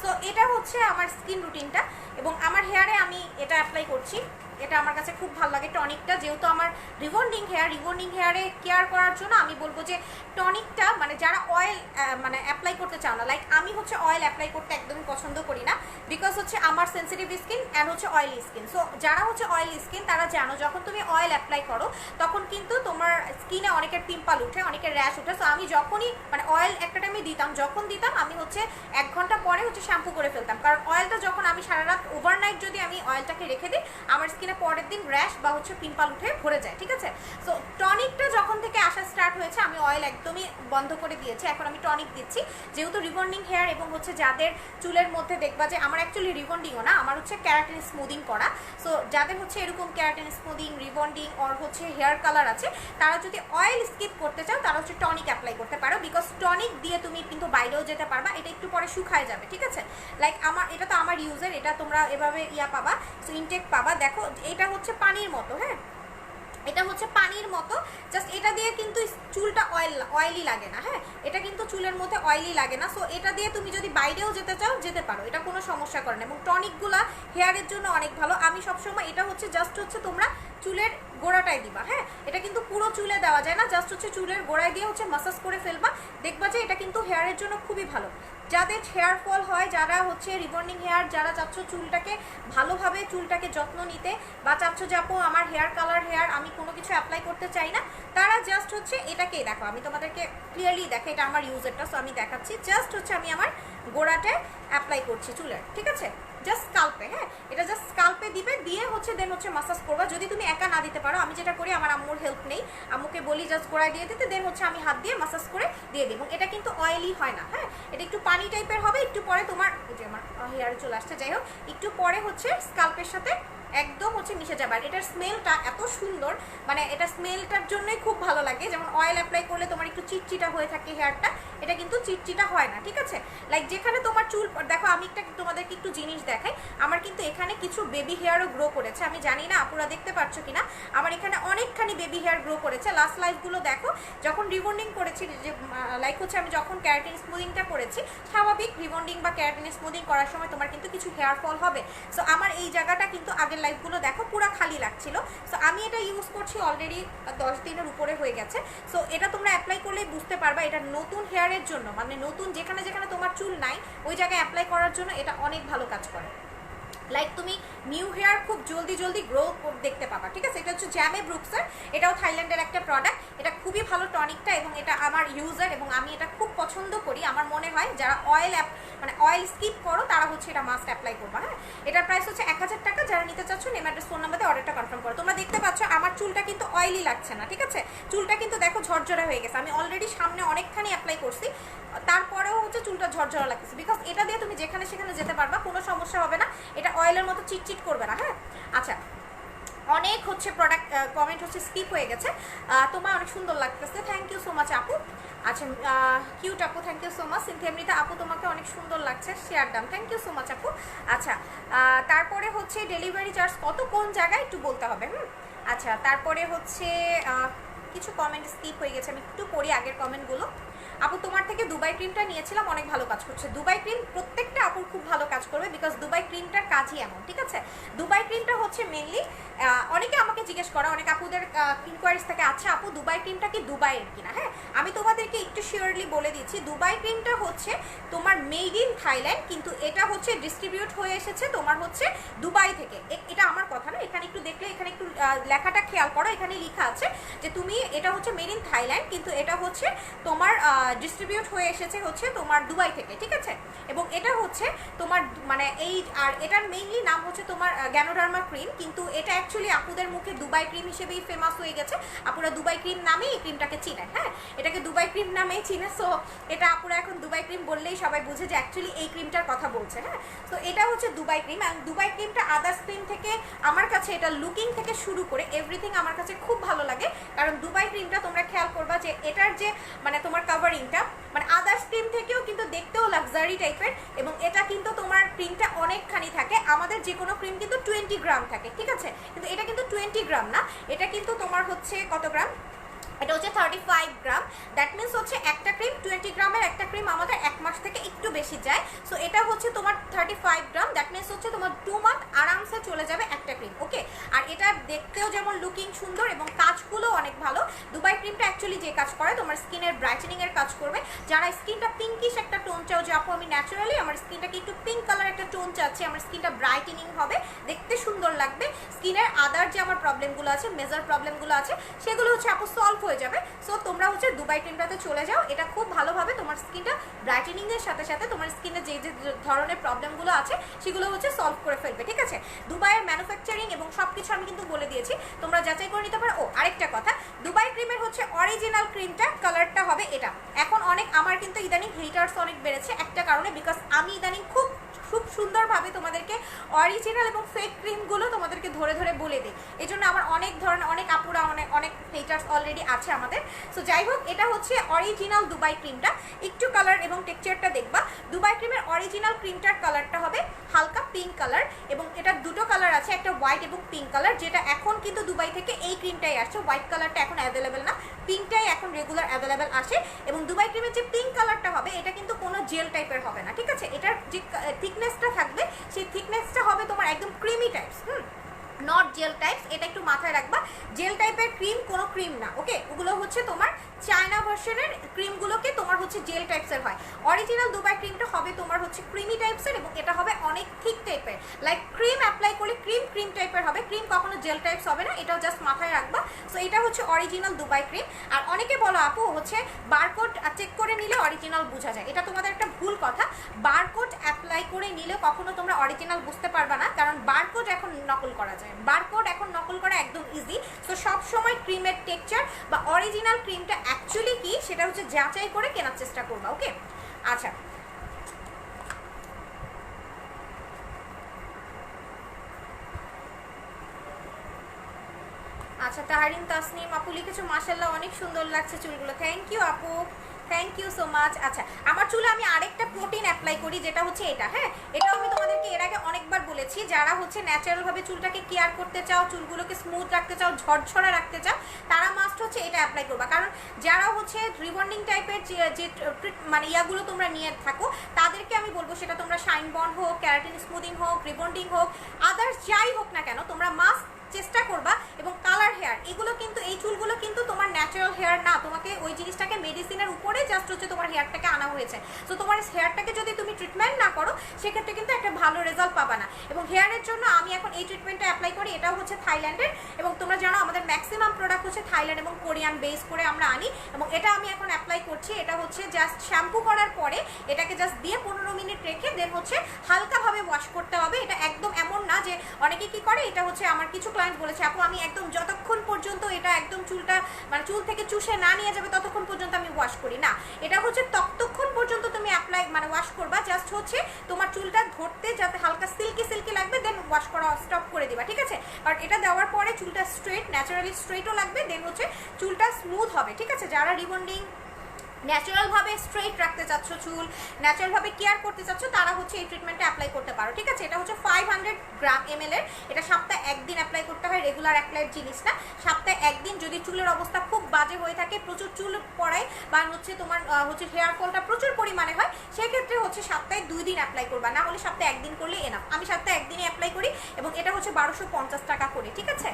সো এটা হচ্ছে আমার স্কিন রুটিনটা, এবং আমার হেয়ারে আমি এটা অ্যাপ্লাই করছি। এটা আমার কাছে খুব ভালো লাগে টনিকটা, যেহেতু আমার রিবন্ডিং হেয়ারে কেয়ার করার জন্য আমি বলবো যে টনিকটা মানে যারা অয়েল মানে অ্যাপ্লাই করতে চাও না, লাইক আমি হচ্ছে অয়েল অ্যাপ্লাই করতে একদমই পছন্দ করি না, বিকজ হচ্ছে আমার সেন্সিটিভ স্কিন অ্যান্ড হচ্ছে অয়েলি স্কিন। সো যারা হচ্ছে অয়েলি স্কিন তারা জানো যখন তুমি অয়েল অ্যাপ্লাই করো তখন কিন্তু তোমার স্কিনে অনেকের পিম্পল উঠে, অনেকের র্যাশ উঠে। সো আমি যখনই মানে অয়েল একটা টাইমে যখন দিতাম আমি হচ্ছে 1 ঘন্টা পরে হচ্ছে শ্যাম্পু করে ফেলতাম, কারণ অয়েলটা যখন আমি সারা রাত ওভারনাইট যদি আমি অয়েলটাকে রেখে দিই আমার স্কিনে পরের দিন র্যাশ বা হচ্ছে পিম্পল উঠে ভরে যায়, ঠিক আছে। সো টনিকটা যখন থেকে আসা স্টার্ট হয়েছে আমি অয়েল একদমই বন্ধ করে দিয়েছি, এখন আমি টনিক দিচ্ছি। যেহেতু রিবন্ডিং হেয়ার এবং হচ্ছে যাদের চুলের মধ্যে দেখবা যে আমার অ্যাকচুয়ালি রিবন্ডিংও না, আমার হচ্ছে ক্যারাটিন স্মুদিং করা। সো যাদের হচ্ছে এরকম ক্যারাটিন স্মুদিং রিবন্ডিং অর হচ্ছে হেয়ার কালার আছে, তারা যদি অয়েল স্কিপ করতে চাও তারা হচ্ছে টনিক অ্যাপ্লাই করতে পারো, বিকজ টনিক দিয়ে তুমি কিন্তু বাইরেও যেতে পারবা, এটা একটু পরে শুকায় যাবে, ঠিক আছে। লাইক আমার এটা তো আমার ইউজের, এটা তোমরা এভাবে পাবা, সো ইনটেক পাবা। দেখো এটা হচ্ছে পানির মতো, হ্যাঁ এটা হচ্ছে পানির মতো, জাস্ট এটা দিয়ে কিন্তু চুলটা অয়েলি লাগে না, হ্যাঁ এটা কিন্তু চুলের মধ্যে অয়েলি লাগে না। সো এটা দিয়ে তুমি যদি বাইরেও যেতে চাও যেতে পারো, এটা কোনো সমস্যা করে না, এবং টনিকগুলা হেয়ারের জন্য অনেক ভালো। আমি সবসময় এটা হচ্ছে জাস্ট হচ্ছে তোমরা চুলের গোড়াটায় দিবা, হ্যাঁ এটা কিন্তু পুরো চুলে দেওয়া যায় না, জাস্ট হচ্ছে চুলের গোড়ায় দিয়ে হচ্ছে মাসাজ করে ফেলবা, দেখবা যে এটা কিন্তু হেয়ারের জন্য খুবই ভালো। যাদের হেয়ার ফল হয়, যারা হচ্ছে রিবন্ডিং হেয়ার, যারা চাচ্ছ চুলটাকে ভালোভাবে চুলটাকে যত্ন নিতে, বা চাচ্ছ যাবো আমার হেয়ার কালার হেয়ার আমি কোনো কিছু অ্যাপ্লাই করতে চাই না, তারা জাস্ট হচ্ছে এটাকেই দেখো, আমি তোমাদেরকে ক্লিয়ারলি দেখো, এটা আমার ইউজারটা, সো আমি দেখাচ্ছি। জাস্ট হচ্ছে আমি আমার গোড়াটায় অ্যাপ্লাই করছি চুলের, ঠিক আছে, জাস্ট স্কাল্পে, হ্যাঁ এটা জাস্ট স্কাল্পে দিবে, দিয়ে হচ্ছে দেন হচ্ছে মাসাজ করবা। যদি তুমি একা না দিতে পারো, আমি যেটা করি আমার আম্মুর হেল্প নেই, আম্মুকে বলি জাস্ট গোড়ায় দিয়ে দিতে, দেন হচ্ছে আমি হাত দিয়ে মাসাজ করে দিয়ে দিই, এবং এটা কিন্তু অয়েলি হয় না, হ্যাঁ এটা একটু পানি টাইপের হবে, একটু পরে তোমার যে আমার হেয়ারে চলে আসছে, যাই হোক একটু পরে হচ্ছে স্কাল্পের সাথে একদম হচ্ছে মিশে যাবে। আর এটার স্মেলটা এত সুন্দর, মানে এটা স্মেলটার জন্যই খুব ভালো লাগে। যেমন অয়েল অ্যাপ্লাই করলে তোমার একটু চিটচিটা হয়ে থাকে হেয়ারটা, এটা কিন্তু চিটচিটা হয় না, ঠিক আছে। লাইক যেখানে তোমার চুল, দেখো আমি তোমাদেরকে একটু জিনিস দেখাই, আমার কিন্তু এখানে কিছু বেবি হেয়ারও গ্রো করেছে, আমি জানি না আপুরা দেখতে পাচ্ছ কিনা, আমার এখানে অনেকখানি বেবি হেয়ার গ্রো করেছে। লাস্ট লাইফগুলো দেখো, যখন রিবন্ডিং করেছি, যে লাইক হচ্ছে আমি যখন ক্যারাটিন স্মুদিংটা করেছি, স্বাভাবিক রিবন্ডিং বা ক্যারাটিন স্মুদিং করার সময় তোমার কিন্তু কিছু হেয়ার ফল হবে। সো আমার এই জায়গাটা কিন্তু আগের লাইফগুলো দেখো পুরো খালি লাগছিল। সো আমি এটা ইউজ করছি অলরেডি 10 দিনের উপরে হয়ে গেছে। সো এটা তোমরা অ্যাপ্লাই করলেই বুঝতে পারবা, এটা নতুন হেয়ারের জন্য, মানে নতুন যেখানে যেখানে তোমার চুল নাই ওই জায়গায় অ্যাপ্লাই করার জন্য এটা অনেক ভালো কাজ করে। লাইক তুমি নিউ হেয়ার খুব জলদি গ্রো দেখতে পাবা, ঠিক আছে। এটা হচ্ছে জ্যামে ব্রুকসের, এটাও থাইল্যান্ডের একটা প্রোডাক্ট, এটা খুবই ভালো টনিকটা, এবং এটা আমার ইউজার, এবং আমি এটা খুব পছন্দ করি। আমার মনে হয় যারা অয়েল স্কিপ করো তারা হচ্ছে এটা মাস্ট অ্যাপ্লাই করবা, হ্যাঁ এটার প্রাইস হচ্ছে 1000 টাকা। যারা নিতে চাচ্ছ নেম অ্যাড্রেস ফোন নাম্বারে অর্ডারটা কনফার্ম করো। তোমরা দেখতে পাচ্ছ আমার চুলটা কিন্তু অয়েলি লাগছে না, ঠিক আছে, চুলটা কিন্তু দেখো ঝরঝরা হয়ে গেছে। আমি অলরেডি সামনে অনেকখানি অ্যাপ্লাই করছি, তারপরেও হচ্ছে চুলটা ঝরঝরা লাগতেছে, বিকজ এটা দিয়ে তুমি যেখানে সেখানে যেতে পারবা, কোনো সমস্যা হবে না, এটা অয়েলের মতো চিটচিট করবে না, হ্যাঁ। আচ্ছা, অনেক হচ্ছে প্রোডাক্ট কমেন্ট হচ্ছে স্কিপ হয়ে গেছে, তোমার অনেক সুন্দর লাগতেছে, থ্যাংক ইউ সো মাচ আপু। আচ্ছা কিউট আপু, থ্যাংক ইউ সো মাচ। সিনথেমরিতা আপু তোমাকে অনেক সুন্দর লাগছে, share done, thank you so much আপু। আচ্ছা তারপরে হচ্ছে ডেলিভারি চার্জ কত, কোন জায়গায় একটু বলতে হবে, আচ্ছা তারপরে হচ্ছে কিছু কমেন্ট স্কিপ হয়ে গেছে, আমি একটু পড়ি আগের কমেন্টগুলো। আপু তোমার থেকে দুবাই ক্রিমটা নিয়েছিলাম, অনেক ভালো কাজ করছে। দুবাই ক্রিম প্রত্যেকটা আপুর খুব ভালো কাজ করবে, বিকজ দুবাই ক্রিমটার কাজই এমন, ঠিক আছে। দুবাই ক্রিমটা হচ্ছে মেনলি, অনেকে আমাকে জিজ্ঞেস করা, অনেক আপুদের ইনকোয়ারিজ থাকে, আচ্ছা আপু দুবাই ক্রিমটা কি দুবাইয়ের কিনা, হ্যাঁ আমি তোমাদেরকে একটু শিওরলি বলে দিচ্ছি, দুবাই ক্রিমটা হচ্ছে তোমার মেড ইন থাইল্যান্ড, কিন্তু এটা হচ্ছে ডিস্ট্রিবিউট হয়ে এসেছে তোমার হচ্ছে দুবাই থেকে। এটা আমার কথা না, এখানে একটু দেখলে, এখানে একটু লেখাটা খেয়াল করো, এখানে লেখা আছে যে তুমি এটা হচ্ছে মেড ইন থাইল্যান্ড, কিন্তু এটা হচ্ছে তোমার ডিস্ট্রিবিউট হয়ে এসেছে হচ্ছে তোমার দুবাই থেকে, ঠিক আছে। এবং এটা হচ্ছে তোমার মানে আর এটার মেইনলি নাম হচ্ছে তোমার গ্যানোডার্মা ক্রিম, কিন্তু এটা অ্যাকচুয়ালি আপুদের মুখে দুবাই ক্রিম হিসেবেই ফেমাস হয়ে গেছে, আপুরা দুবাই ক্রিম নামেই এই ক্রিমটাকে চিনে, হ্যাঁ এটাকে দুবাই ক্রিম নামেই চিনে। সো এটা আপুরা এখন দুবাই ক্রিম বললেই সবাই বুঝে যে অ্যাকচুয়ালি এই ক্রিমটার কথা বলছে। বলছে, হ্যাঁ। তো এটা হচ্ছে দুবাই ক্রিম, অ্যান্ড দুবাই ক্রিমটা আদার্স ক্রিম থেকে আমার কাছে এটা লুকিং থেকে শুরু করে এভরিথিং আমার কাছে খুব ভালো লাগে। কারণ দুবাই ক্রিমটা তোমরা খেয়াল করবা যে এটার যে মানে তোমার কাভারিংটা মানে আদার্স ক্রিম থেকেও কিন্তু দেখতেও লাক্সারি টাইপের, এবং এটা কিন্তু তোমার ক্রিমটা অনেকখানি থাকে। আমাদের যে কোনো ক্রিম কিন্তু 20 গ্রাম থাকে, ঠিক আছে, কিন্তু এটা কিন্তু 20 গ্রাম না, এটা কিন্তু তোমার হচ্ছে কত গ্রাম, এটা হচ্ছে 35 গ্রাম। দ্যাট মিনস হচ্ছে একটা ক্রিম 20 গ্রামের একটা ক্রিম আমাদের 1 মাস থেকে একটু বেশি যায়। সো এটা হচ্ছে তোমার 35 গ্রাম, দ্যাট মিনস হচ্ছে তোমার 2 মান্থ আরামসে চলে যাবে একটা ক্রিম, ওকে। আর এটা দেখতেও যেমন লুকিং সুন্দর এবং কাজগুলো অনেক ভালো। দুবাই ক্রিমটা অ্যাকচুয়ালি যে কাজ করে তোমার স্কিনের ব্রাইটেনিং এর কাজ করবে। যারা স্কিনটা পিঙ্কিশ একটা টোন চাও, যে আপু আমি ন্যাচারালি আমার স্কিনটাকে একটু পিঙ্ক কালার একটা টোন চাচ্ছি, আমার স্কিনটা ব্রাইটেনিং হবে, দেখতে সুন্দর লাগবে, স্কিনের আদার যে আমার প্রবলেমগুলো আছে, মেজর প্রবলেমগুলো আছে, সেগুলো হচ্ছে আপু সলভ হয়ে যাবে। সো তোমরা হচ্ছে দুবাই ক্রিমটাতে চলে যাও, এটা খুব ভালোভাবে তোমার স্কিনটা ব্রাইটেনিং এর সাথে সাথে তোমার স্কিনে যে যে ধরনের প্রবলেমগুলো আছে সেগুলো হচ্ছে সলভ করে ফেলবে, ঠিক আছে। দুবাইয়ের ম্যানুফ্যাকচারিং এবং সবকিছু আমি কিন্তু বলে দিয়েছি, তোমরা যাচাই করে নিতে পারো। ও আরেকটা কথা, দুবাই ক্রিমের হচ্ছে অরিজিনাল ক্রিমটা কালারটা হবে এটা। এখন অনেক আমার কিন্তু ইদানিং হেটার্স অনেক বেড়েছে একটা কারণে, বিকজ আমি ইদানিং খুব সুন্দরভাবে তোমাদেরকে অরিজিনাল এবং ফেক ক্রিমগুলো তোমাদেরকে ধরে ধরে বলে দিই, এই জন্য আমার অনেক ধরনের অনেক আপুরা অনেক হেটার্স অলরেডি আছে আমাদের। সো যাই হোক, এটা হচ্ছে অরিজিনাল দুবাই ক্রিমটা, একটু কালার এবং টেক্সচারটা দেখবা। দুবাই ক্রিমের অরিজিনাল ক্রিমটার কালারটা হবে হালকা পিঙ্ক কালার, এবং এটা দুটো কালার আছে, একটা হোয়াইট এবং পিঙ্ক কালার, যেটা এখন কিন্তু দুবাই থেকে এই ক্রিমটাই আসছে, হোয়াইট কালারটা এখন অ্যাভেলেবেল না, পিঙ্কটাই এখন রেগুলার অ্যাভেলেবেল আসে। এবং দুবাই ক্রিমের যে পিঙ্ক কালারটা হবে এটা কিন্তু কোনো জেল টাইপের হবে না, ঠিক আছে। এটার যে থিকনেসটা থাকবে সেই থিকনেসটা হবে তোমার একদম creamy types, not gel types, এটা একটু মাথায় রাখবা। জেল টাইপের ক্রিম কোনো ক্রিম না, ওকে, ওগুলো হচ্ছে তোমার চায়না ভার্সনের ক্রিমগুলোকে তোমার হচ্ছে জেল টাইপসের হয়। অরিজিনাল দুবাই ক্রিমটা হবে তোমার হচ্ছে ক্রিমি টাইপসের, এবং এটা হবে অনেক থিক টাইপের, লাইক ক্রিম অ্যাপ্লাই করলে ক্রিম টাইপের হবে, ক্রিম কখনো জেল টাইপস হবে না, এটাও জাস্ট মাথায় রাখবা। সো এটা হচ্ছে অরিজিনাল দুবাই ক্রিম। আর অনেকে বলো আপু হচ্ছে বারকোড চেক করে নিলে অরিজিনাল বোঝা যায়, এটা তোমাদের একটা ভুল কথা। বারকোড অ্যাপ্লাই করে নিলে কখনো তোমরা অরিজিনাল বুঝতে পারবে না, কারণ বারকোড এখন নকল করা যায়, বারকোড এখন নকল করা একদম ইজি। সো সবসময় ক্রিমের টেক্সচার বা অরিজিনাল ক্রিমটা অ্যাকচুয়ালি কি সেটা হচ্ছে যাচাই করে কেনার চেষ্টা করবা, ওকে। আচ্ছা, আচ্ছা তাহরিন তাসনিম আপু লিখেছো মাশাআল্লাহ অনেক সুন্দর লাগছে চুলগুলো, থ্যাংক ইউ আপু, থ্যাংক ইউ সো মাচ। আচ্ছা, আমার চুলে আমি আরেকটা প্রোটিন অ্যাপ্লাই করি, যেটা হচ্ছে এটা, হ্যাঁ, এটাও আমি তোমাদেরকে এর আগে অনেকবার বলেছি। যারা হচ্ছে ন্যাচারালভাবে চুলটাকে কেয়ার করতে চাও, চুলগুলোকে স্মুথ রাখতে চাও, ঝরঝরা রাখতে চাও, তারা মাস্ট হচ্ছে এটা অ্যাপ্লাই করবা। কারণ যারা হচ্ছে রিবন্ডিং টাইপের যে মানে ইয়াগুলো তোমরা নিয়ে থাকো, তাদেরকে আমি বলবো সেটা তোমরা শাইন বন্ড হোক, ক্যারাটিন স্মুদিং হোক, রিবন্ডিং হোক, আদার্স যাই হোক না কেন, তোমরা মাস্ট চেষ্টা করবা। এবং কালার হেয়ার, এগুলো কিন্তু এই চুলগুলো কিন্তু তোমার ন্যাচারাল হেয়ার না, তোমাকে ওই জিনিসটাকে মেডিসিনের উপরে জাস্ট হচ্ছে তোমার হেয়ারটাকে আনা হয়েছে। সো তোমার হেয়ারটাকে যদি তুমি ট্রিটমেন্ট না করো সেক্ষেত্রে কিন্তু একটা ভালো রেজাল্ট পাবা না। এবং হেয়ারের জন্য আমি এখন এই ট্রিটমেন্টটা অ্যাপ্লাই করি, এটাও হচ্ছে থাইল্যান্ডের, এবং তোমরা জানো আমাদের ম্যাক্সিমাম প্রোডাক্ট হচ্ছে থাইল্যান্ড এবং কোরিয়ান বেস করে আমরা আনি, এবং এটা আমি এখন অ্যাপ্লাই করছি। এটা হচ্ছে জাস্ট শ্যাম্পু করার পরে এটাকে জাস্ট দিয়ে 15 মিনিট রেখে দেন হচ্ছে হালকাভাবে ওয়াশ করতে হবে। এটা একদম এমন না যে অনেকে কি করে, এটা হচ্ছে আমার কিছু ক্লায়েন্ট বলেছে আপু আমি একদম যতক্ষণ পর্যন্ত এটা একদম চুলটা মানে চুল থেকে চুষে না নিয়ে যাবে ততক্ষণ পর্যন্ত আমি ওয়াশ করি না, এটা হচ্ছে ততক্ষণ পর্যন্ত তুমি অ্যাপ্লাই মানে ওয়াশ করবা, জাস্ট হচ্ছে তোমার চুলটা ধরতে যাতে হালকা সিল্কি সিল্কি লাগবে, দেন ওয়াশ করা স্টপ করে দিবা, ঠিক আছে। কারণ এটা দেওয়ার পরে চুলটা স্ট্রেট ন্যাচারালি স্ট্রেটও লাগবে, দেন হচ্ছে চুলটা স্মুথ হবে, ঠিক আছে। যারা রিবন্ডিং ন্যাচারালভাবে স্ট্রেট রাখতে চাচ্ছ, চুল ন্যাচারালভাবে কেয়ার করতে চাচ্ছ, তারা হচ্ছে এই ট্রিটমেন্টটা অ্যাপ্লাই করতে পারো, ঠিক আছে। এটা হচ্ছে 500 গ্রাম ml এর, এটা সপ্তাহে একদিন অ্যাপ্লাই করতে হয়, রেগুলার অ্যাপ্লাইড জিনিস না, সপ্তাহে একদিন। যদি চুলের অবস্থা খুব বাজে হয়ে থাকে, প্রচুর চুল পড়ায় বা হচ্ছে তোমার হচ্ছে হেয়ার ফলটা প্রচুর পরিমাণে হয়, সেক্ষেত্রে হচ্ছে সপ্তাহে 2 দিন অ্যাপ্লাই করবা, না হলে সপ্তাহে একদিন করলে এনাফ। আমি সপ্তাহে একদিনই অ্যাপ্লাই করি, এবং এটা হচ্ছে 1250 টাকা করে, ঠিক আছে।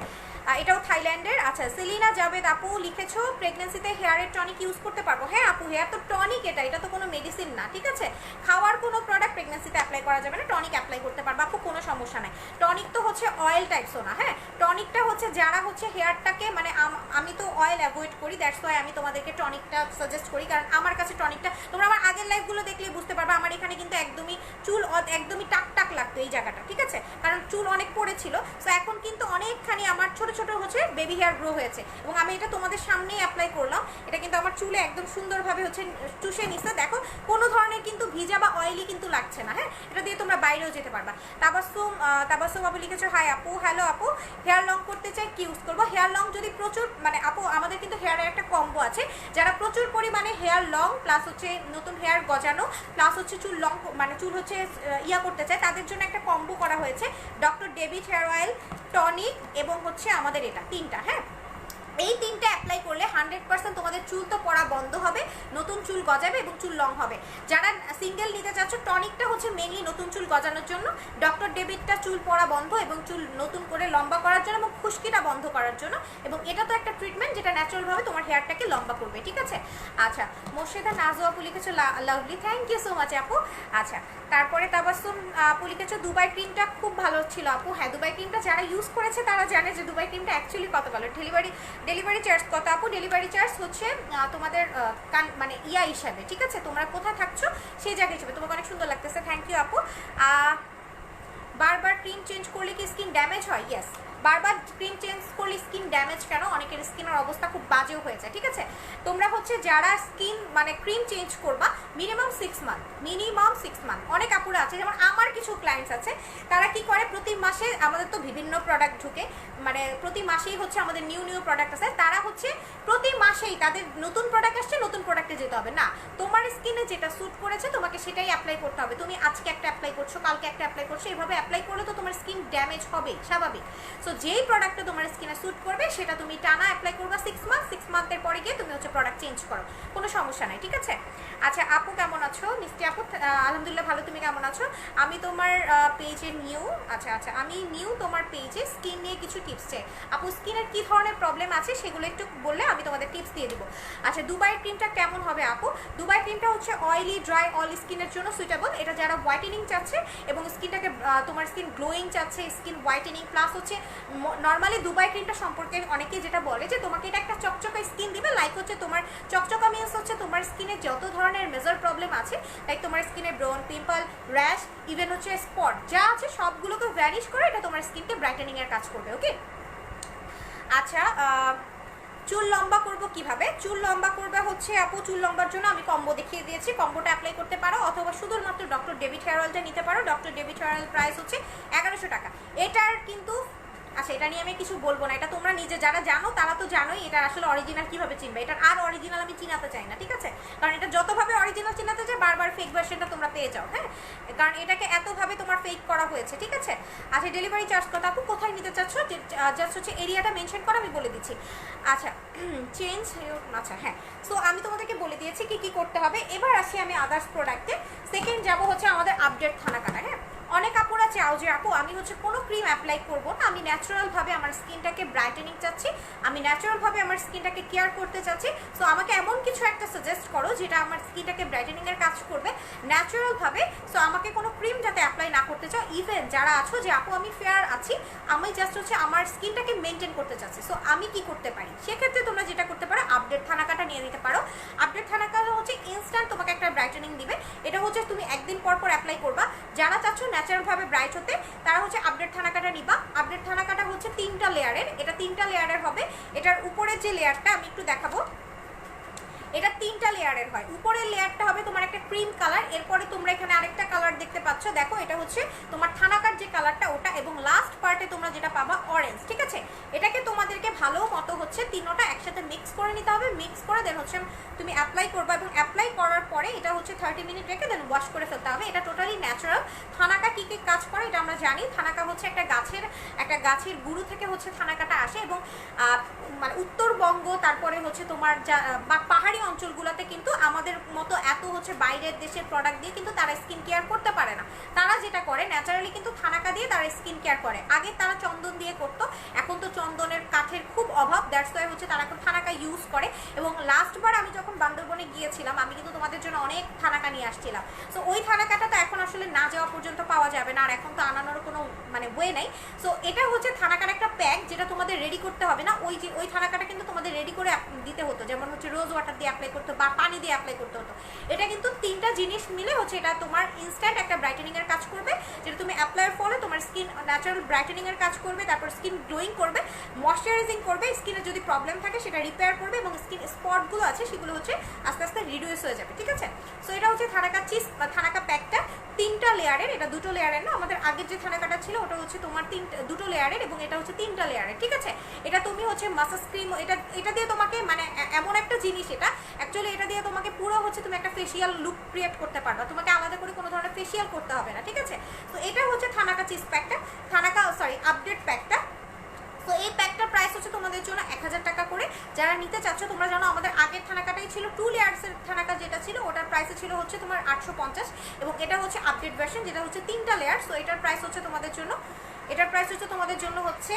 এটাও থাইল্যান্ডের। আচ্ছা, সেলিনা জাভেদ আপু লিখেছো প্রেগনেন্সিতে হেয়ারের টনিক ইউজ করতে পারবো? হ্যাঁ আপু, হেয়ার তো টনিক, এটা তো কোনো মেডিসিন না, ঠিক আছে। খাওয়ার কোনো প্রোডাক্ট প্রেগনেন্সিতে অ্যাপ্লাই করা যাবে না, টনিক অ্যাপ্লাই করতে পারবো আপু, কোনো সমস্যা নাই। টনিক তো হচ্ছে অয়েল টাইপসও না, হ্যাঁ, টনিকটা হচ্ছে যারা হচ্ছে হেয়ারটাকে মানে আমি তো অয়েল অ্যাভয়েড করি, দ্যাটস ওয়াই আমি তোমাদেরকে টনিকটা সাজেস্ট করি, কারণ আমার কাছে টনিকটা তোমরা আমার আগের লাইফগুলো দেখলে বুঝতে পারবে, আমার এখানে কিন্তু একদমই চুল একদমই টাক টাক লাগতো এই জায়গাটা, ঠিক আছে, কারণ চুল অনেক পড়েছিল। সো এখন কিন্তু অনেকখানি আমার ছোট ছোট হচ্ছে বেবি হেয়ার গ্রো হয়েছে, এবং আমি এটা তোমাদের সামনেই অ্যাপ্লাই করলাম, এটা কিন্তু আমার চুলে একদম সুন্দরভাবে হচ্ছে চুষে নিচ্ছে, দেখো কোনো ধরনের কিন্তু ভিজা বা অয়েলি কিন্তু লাগছে না, হ্যাঁ। এটা দিয়ে তোমরা বাইরেও যেতে পারবা। তাবাসসুম আপু লিখেছো হাই আপু, হ্যালো আপু, হেয়ার লং করতে চাই কি ইউজ করবো? হেয়ার লং যদি প্রচুর মানে আপু আমাদের কিন্তু হেয়ারের একটা কম্বো আছে, যারা প্রচুর পরিমাণে হেয়ার লং প্লাস হচ্ছে নতুন হেয়ার গজানো প্লাস হচ্ছে চুল লং মানে চুল হচ্ছে ইয়া করতে চায়, তাদের জন্য একটা কম্বো করা হয়েছে, doctor David Hare oil, tonic এবং হচ্ছে আমাদের এটা তিনটা। হ্যাঁ, এই তিনটা অ্যাপ্লাই করলে 100% তোমাদের চুল তো পড়া বন্ধ হবে, নতুন চুল গজাবে এবং চুল লং হবে। যারা সিঙ্গেল নিতে চাচ্ছ, টনিকটা হচ্ছে মেইনলি নতুন চুল গজানোর জন্য, ডক্টর ডেভিডটা চুল পড়া বন্ধ এবং চুল নতুন করে লম্বা করার জন্য এবং খুশকিটা বন্ধ করার জন্য, এবং এটা তো একটা ট্রিটমেন্ট যেটা ন্যাচারালভাবে তোমার হেয়ারটাকে লম্বা করবে। ঠিক আছে, আচ্ছা মোর্শেদা নাজু আপু লিখেছো lovely, thank you so much আপু। আচ্ছা তারপরে তাবাসসুম আপু লিখেছো দুবাই ক্রিমটা খুব ভালো ছিল আপু। হ্যাঁ, দুবাই ক্রিমটা যারা ইউজ করেছে তারা জানে যে দুবাই ক্রিমটা অ্যাকচুয়ালি কত ভালো। ডেলিভারি চার্জ কত আপু? ডেলিভারি চার্জ হচ্ছে তোমাদের মানে ইয়া হিসাবে, ঠিক আছে, তোমরা কোথায় থাকছো সেই জায়গা হিসেবে। তোমাকে অনেক সুন্দর লাগতেছে, থ্যাংক ইউ আপু। বারবার ক্রিম চেঞ্জ করলে কি স্কিন ড্যামেজ হয়? ইয়েস, বারবার ক্রিম চেঞ্জ করলে স্কিন ড্যামেজ কেন, অনেকের স্কিনের অবস্থা খুব বাজেও হয়ে যায়। ঠিক আছে, তোমরা হচ্ছে যারা স্কিন মানে ক্রিম চেঞ্জ করবা মিনিমাম 6 মান্থ, অনেক আপুরা আছে, যেমন আমার কিছু ক্লায়েন্টস আছে, তারা কি করে প্রতি মাসে, আমাদের তো বিভিন্ন প্রোডাক্ট ঢুকে, মানে প্রতি মাসেই হচ্ছে আমাদের নিউ প্রোডাক্ট আছে, তারা হচ্ছে প্রতি মাসেই তাদের নতুন প্রোডাক্ট আসছে, নতুন প্রোডাক্টে যেতে হবে না, তোমার স্কিনে যেটা স্যুট করেছে তোমাকে সেটাই অ্যাপ্লাই করতে হবে। তুমি আজকে একটা অ্যাপ্লাই করছো, কালকে একটা অ্যাপ্লাই করছো, এইভাবে অ্যাপ্লাই করলে তো তোমার স্কিন ড্যামেজ হবে স্বাভাবিক। সো যেই প্রোডাক্টটা তোমার স্কিনে স্যুট করবে সেটা তুমি টানা অ্যাপ্লাই করবা 6 মান্থের পরে গিয়ে তুমি হচ্ছে প্রোডাক্ট চেঞ্জ করো, কোনো সমস্যা নাই। ঠিক আছে, আচ্ছা আপু কেমন আছো? মিষ্টি আপু আলহামদুলিল্লাহ ভালো, তুমি কেমন আছো? আমি তোমার পেজে নিউ, আচ্ছা আমি নিউ তোমার পেজে স্কিন নিয়ে কিছু টিপস চাই আপু। স্কিনের কি ধরনের প্রবলেম আছে সেগুলো একটু বললে আমি তোমাদের টিপস দিয়ে দিব। আচ্ছা দুবাই ক্রিমটা কেমন হবে আপু? দুবাই ক্রিমটা হচ্ছে অয়েলি ড্রাই অল স্কিনের জন্য সুইটেবল। এটা যারা হোয়াইটেনিং চাচ্ছে এবং স্কিনটাকে তোমার স্কিন গ্লোয়িং চাচ্ছে, স্কিন হোয়াইটেনিং প্লাস হচ্ছে নর্মালি দুবাই ক্রিমটা সম্পর্কে অনেকে যেটা বলে যে তোমাকে এটা একটা চকচকা স্কিন দিবে, লাইক হচ্ছে তোমার চকচকা মিন্স হচ্ছে তোমার স্কিনে যত ধরনের মেজর প্রবলেম আছে, লাইক তোমার স্কিনে ব্রন, পিম্পল, র্যাশ, ইভেন হচ্ছে স্পট যা আছে সবগুলোকে ভ্যানিশ করে এটা তোমার স্কিনকে ব্রাইটেনিং এর কাজ করবে। ওকে, আচ্ছা চুল লম্বা করব কিভাবে? চুল লম্বা করবে হচ্ছে আপু, চুল লম্বার জন্য আমি কম্বো দেখিয়ে দিয়েছি, কম্বোটা অ্যাপ্লাই করতে পারো, অথবা শুধুমাত্র ডক্টর ডেভিড হেয়ার অয়েলটা নিতে পারো। Doctor David Hare oil price হচ্ছে 1100 টাকা। এটার কিন্তু আচ্ছা এটা নিয়ে আমি কিছু বলবো না, এটা তোমরা নিজে যারা জানো তারা তো জানোই এটা আসলে অরিজিনাল কিভাবে চিনবে, এটার আর অরিজিনাল আমি চিনাতে চাই না। ঠিক আছে, কারণ এটা যতভাবে অরিজিনাল চিনাতে চাই বারবার ফেক ভার্সনটা তোমরা পেয়ে যাও। হ্যাঁ, কারণ এটাকে এতভাবে তোমার ফেক করা হয়েছে। ঠিক আছে, আচ্ছা ডেলিভারি চার্জ কত আপু? কোথায় নিতে চাচ্ছ জাস্ট হচ্ছে এরিয়াটা মেনশন করো, আমি বলে দিচ্ছি। আচ্ছা চেঞ্জ, আচ্ছা হ্যাঁ, সো আমি তোমাদেরকে বলে দিয়েছি কি কি করতে হবে। এবার আসি আমি আদার্স প্রোডাক্টে। সেকেন্ড যাবো হচ্ছে আমাদের আপডেট থানাকাটা। হ্যাঁ, অনেক আপুরা চাও যে আপু আমি হচ্ছে কোনো ক্রিম অ্যাপ্লাই করবো না, আমি ন্যাচারালভাবে আমার স্কিনটাকে ব্রাইটেনিং চাচ্ছি, আমি ন্যাচারালভাবে আমার স্কিনটাকে কেয়ার করতে চাচ্ছি। সো আমাকে এমন কিছু একটা সাজেস্ট করো যেটা আমার স্কিনটাকে ব্রাইটেনিংয়ের কাজ করবে ন্যাচারালভাবে। সো আমাকে কোনো ক্রিম যাতে অ্যাপ্লাই না করতে চাও। ইভেন যারা আছো যে আপু আমি ফেয়ার আছি, আমি জাস্ট হচ্ছে আমার স্কিনটাকে মেনটেন করতে চাচ্ছি, সো আমি কি করতে পারি? সেক্ষেত্রে তোমরা যেটা করতে পারো আপডেট থানাকাটা নিয়ে নিতে পারো। আপডেট থানাকাটা হচ্ছে ইনস্ট্যান্ট তোমাকে একটা ব্রাইটেনিং দিবে, এটা হচ্ছে তুমি একদিন পর অ্যাপ্লাই করবা। যারা চাচ্ছ ন্যাচারালভাবে ব্রাইট হতে তারা হচ্ছে আপডেট থানাকাটা নিবা। আপডেট থানাকাটা হচ্ছে 3টা লেয়ারের, এটা 3টা লেয়ারের হবে। এটার উপরের যে লেয়ারটা আমি একটু দেখাবো, এটা 3টা লেয়ারের হয়। উপরের লেয়ারটা হবে তোমার একটা ক্রিম কালার, এরপরে তোমরা এখানে আরেকটা কালার দেখতে পাচ্ছ, দেখো এটা হচ্ছে তোমার থানাকার যে কালারটা ওটা, এবং লাস্ট পার্টে তোমরা যেটা পাবা অরেঞ্জ। ঠিক আছে, এটাকে তোমাদেরকে ভালো মতো হচ্ছে তিনটা একসাথে মিক্স করে নিতে হবে। মিক্স করে দেন হচ্ছে তুমি অ্যাপ্লাই করবা, এবং অ্যাপ্লাই করার পরে এটা হচ্ছে 30 মিনিট রেখে দেন ওয়াশ করে ফেলতে হবে। এটা টোটালি ন্যাচারাল। থানাকা কী কী কাজ করে এটা আমরা জানি। থানাকা হচ্ছে একটা গাছের গুঁড়ো থেকে হচ্ছে থানাকাটা আসে, এবং মানে উত্তরবঙ্গ তারপরে হচ্ছে তোমার যা পাহাড়ি অঞ্চলগুলোতে কিন্তু আমাদের মতো এত হচ্ছে বাইরের দেশের প্রোডাক্ট দিয়ে কিন্তু তারা স্কিন কেয়ার করতে পারে না। তারা যেটা করে ন্যাচারালি কিন্তু থানাকা দিয়ে তারা স্কিন কেয়ার করে। আগে তারা চন্দন দিয়ে করতো, এখন তো চন্দনের কাঠের খুব অভাব, দ্যাটস ওয়াই হচ্ছে তারা এখন থানাকা ইউজ করে। এবং লাস্টবার আমি যখন বান্দরবনে গিয়েছিলাম আমি কিন্তু তোমাদের জন্য অনেক থানাকা নিয়ে আসছিলাম। সো ওই থানাকাটা তো এখন আসলে না যাওয়া পর্যন্ত পাওয়া যাবে না, আর এখন তো আনানোর কোনো মানে ওয়ে নাই। সো এটা হচ্ছে থানাকার একটা প্যাক যেটা তোমাদের রেডি করতে হবে না। ওই থানাকাটা কিন্তু তোমাদের রেডি করে দিতে হতো, যেমন হচ্ছে রোজ ওয়াটার দিয়ে অ্যাপ্লাই করতে বা পানি দিয়ে অ্যাপ্লাই করতে হতো। এটা কিন্তু 3টা জিনিস মিলে হচ্ছে এটা তোমার ইনস্ট্যান্ট একটা ব্রাইটেনিং এর কাজ করবে, যেটা তুমি অ্যাপ্লাইয়ের ফলে তোমার স্কিন ন্যাচারাল ব্রাইটেনিং এর কাজ করবে, তারপর স্কিন গ্লোয়িং করবে, ময়শ্চারাইজিং করবে, স্কিনে যদি প্রবলেম থাকে সেটা রিপেয়ার করবে, এবং স্কিন স্পটগুলো আছে সেগুলো হচ্ছে আস্তে আস্তে রিডিউস হয়ে যাবে। ঠিক আছে, সো এটা হচ্ছে থানাকা চিজ বা থানাকা প্যাকটা। তিনটা লেয়ারের, এটা দুটো লেয়ারের না, আমাদের আগের যে থানাকাটা ছিল ওটা হচ্ছে তোমার দুটো লেয়ারের এবং এটা হচ্ছে তিনটা লেয়ারের, ঠিক আছে। এটা তুমি হচ্ছে মাসাজ ক্রিম, এটা দিয়ে তোমাকে মানে এমন একটা জিনিস, এটা অ্যাকচুয়ালি এটা দিয়ে তোমাকে পুরো হচ্ছে তুমি একটা ফেসিয়াল লুক ক্রিয়েট করতে পারবা, তোমাকে আলাদা করে কোনো ধরনের ফেসিয়াল করতে হবে না, ঠিক আছে। তো এটা হচ্ছে থানাকা চিজ প্যাকটা, আপডেট প্যাকটা। তো এই প্যাকটার প্রাইস হচ্ছে তোমাদের জন্য 1000 টাকা করে। যারা নিতে চাচ্ছ, তোমরা জানো আমাদের আগের থানাকাটাই ছিল 2 লেয়ার্সের থানাকা, যেটা ছিল ওটার প্রাইসে ছিল হচ্ছে তোমার 850, এবং এটা হচ্ছে আপডেট ভার্সন যেটা হচ্ছে 3টা লেয়ার। সো এটার প্রাইস হচ্ছে তোমাদের জন্য হচ্ছে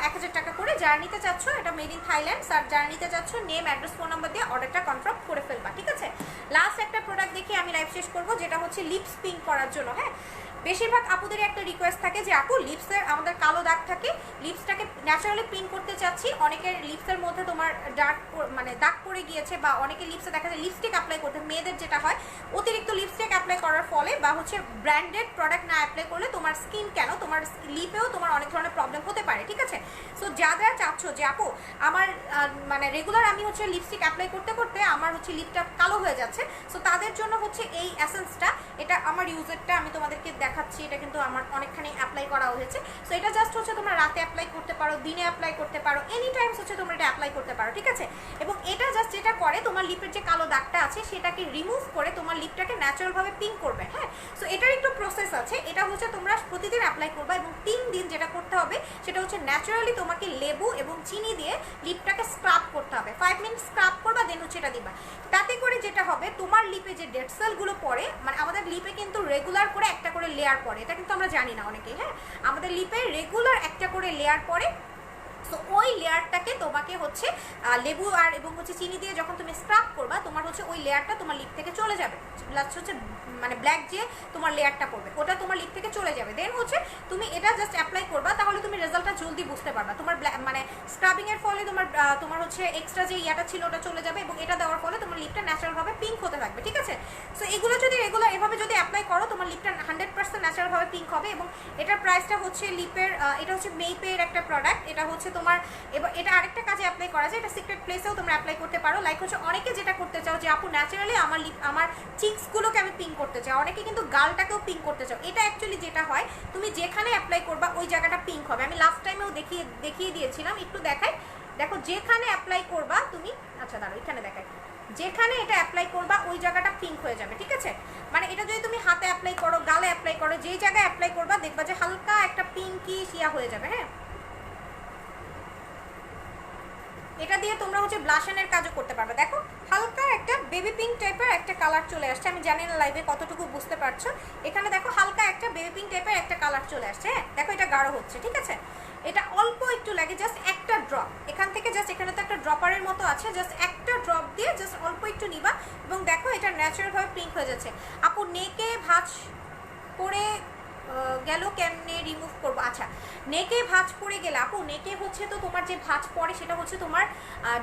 1000 টাকা করে। যারা নিতে চাচ্ছ, এটা মেড ইন থাইল্যান্ড। স্যার যারা নিতে চাচ্ছ নেম, অ্যাড্রেস, ফোন নাম্বার দিয়ে অর্ডারটা কনফার্ম করে ফেলবা, ঠিক আছে। লাস্ট একটা প্রোডাক্ট দেখে আমি লাইভ শেষ করবো, যেটা হচ্ছে লিপস পিঙ্ক করার জন্য। হ্যাঁ, বেশিরভাগ আপুদের একটা রিকোয়েস্ট থাকে যে আপু লিপসের আমাদের কালো দাগ থাকে, লিপসটাকে ন্যাচারালি পিঙ্ক করতে চাচ্ছি। অনেকের লিপসের মধ্যে তোমার ডার্ক মানে দাগ পড়ে গিয়েছে, বা অনেকে লিপসে দেখা যায় লিপস্টিক অ্যাপ্লাই করতে, মেয়েদের যেটা হয় অতিরিক্ত লিপস্টিক অ্যাপ্লাই করার ফলে বা হচ্ছে ব্র্যান্ডেড প্রোডাক্ট না অ্যাপ্লাই করলে তোমার স্কিন কেন তোমার লিপেও তোমার অনেক ধরনের প্রবলেম হতে পারে, ঠিক আছে। সো যারা চাচ্ছ যে আপু আমার মানে রেগুলার আমি হচ্ছে লিপস্টিক অ্যাপ্লাই করতে করতে আমার হচ্ছে লিপটা কালো হয়ে যাচ্ছে, সো তাদের জন্য হচ্ছে এই এসেন্সটা, এটা আমার ইউজারটা আমি তোমাদেরকে দেখাচ্ছি, এটা কিন্তু আমার অনেকখানি অ্যাপ্লাই করা হয়েছে। সো এটা জাস্ট হচ্ছে তোমরা রাতে অ্যাপ্লাই করতে পারো, দিনে অ্যাপ্লাই করতে পারো, এনি টাইমস হচ্ছে তোমরা এটা অ্যাপ্লাই করতে পারো, ঠিক আছে। এবং এটা জাস্ট যেটা করে তোমার লিপের যে কালো দাগটা আছে সেটাকে রিমুভ করে তোমার লিপটাকে ন্যাচারালভাবে পিঙ্ক করবে। হ্যাঁ, সো এটার একটু প্রসেস আছে, এটা হচ্ছে তোমরা প্রতিদিন অ্যাপ্লাই করবা এবং 3 দিন যেটা করতে হবে সেটা হচ্ছে ন্যাচারালি তোমাকে লেবু এবং চিনি দিয়ে লিপটাকে স্ক্রাব করতে হবে। 5 মিনিট স্ক্রাব করবা, দেন হচ্ছে এটা দিবা। তাতে করে যেটা হবে তোমার লিপে যে ডেড সেলগুলো পড়ে, মানে আমাদের লিপে কিন্তু রেগুলার করে একটা করে লেয়ার পড়ে, এটা কিন্তু আমরা জানি না অনেকেই। হ্যাঁ, আমাদের লিপে রেগুলার একটা করে লেয়ার পড়ে। সো ওই লেয়ারটাকে তোমাকে হচ্ছে লেবু আর এবং হচ্ছে চিনি দিয়ে যখন তুমি স্ক্রাব করবা, তোমার হচ্ছে ওই লেয়ারটা তোমার লিপ থেকে চলে যাবে। প্লাস হচ্ছে মানে ব্ল্যাক যে তোমার লেয়ারটা পড়বে ওটা তোমার লিপ থেকে চলে যাবে। দেন হচ্ছে তুমি এটা জাস্ট অ্যাপ্লাই করবা, তাহলে তুমি রেজাল্টটা জলদি বুঝতে পারবা। তোমার মানে স্ক্রাবিং এর ফলে তোমার হচ্ছে এক্সট্রা যে ইয়াটা ছিল ওটা চলে যাবে, এবং এটা দেওয়ার ফলে তোমার লিপটা ন্যাচারালভাবে পিঙ্ক হতে থাকবে, ঠিক আছে। সো এগুলো যদি রেগুলার এভাবে যদি অ্যাপ্লাই করো, তোমার লিপটা 100% ন্যাচারালভাবে পিঙ্ক হবে। এবং এটার প্রাইসটা হচ্ছে লিপের, এটা হচ্ছে মেইপের একটা প্রোডাক্ট, এটা হচ্ছে তোমার, এবার এটা আরেকটা কাজে অ্যাপ্লাই করা যায়, এটা সিক্রেট প্লেসেও তোমরা অ্যাপ্লাই করতে পারো। লাইক হচ্ছে অনেকে যেটা করতে চাও যে আপু ন্যাচারালি আমার চিক্সগুলোকে আমি পিঙ্ক করতে চাই, অনেকে কিন্তু গালটাকেও পিঙ্ক করতে চাও। এটা অ্যাকচুয়ালি যেটা হয়, তুমি যেখানে অ্যাপ্লাই করবা ওই জায়গাটা পিঙ্ক হবে। আমি লাস্ট টাইমেও দেখিয়ে দিয়েছিলাম, একটু দেখাই, দেখো যেখানে অ্যাপ্লাই করবা তুমি, আচ্ছা দাঁড়ো এখানে দেখাই, যেখানে এটা অ্যাপ্লাই করবা ওই জায়গাটা পিঙ্ক হয়ে যাবে, ঠিক আছে। মানে এটা যদি তুমি হাতে অ্যাপ্লাই করো, গালে অ্যাপ্লাই করো, যেই জায়গায় অ্যাপ্লাই করবা দেখবা যে হালকা একটা পিঙ্কি শিয়া হয়ে যাবে। হ্যাঁ, এটা দিয়ে তোমরা হচ্ছে ব্লাশনের কাজও করতে পারবে। দেখো হালকা একটা বেবি পিঙ্ক টাইপের একটা কালার চলে আসছে, আমি জানি না লাইভে কতটুকু বুঝতে পারছো। এখানে দেখো হালকা একটা বেবি পিঙ্ক টাইপের একটা কালার চলে আসছে। হ্যাঁ, দেখো এটা গাঢ় হচ্ছে, ঠিক আছে। এটা অল্প একটু লাগে, জাস্ট একটা ড্রপ এখান থেকে, জাস্ট এখানে তো একটা ড্রপারের মতো আছে, জাস্ট একটা ড্রপ দিয়ে জাস্ট অল্প একটু নিবা, এবং দেখো এটা ন্যাচারালভাবে পিঙ্ক হয়ে যাচ্ছে। আপু নেকে ভাঁজ পড়ে গেল কেমনে রিমুভ করবো? আচ্ছা, নেকে ভাঁজ পড়ে গেলে আপু, নেকে হচ্ছে তো তোমার যে ভাঁজ পড়ে সেটা হচ্ছে তোমার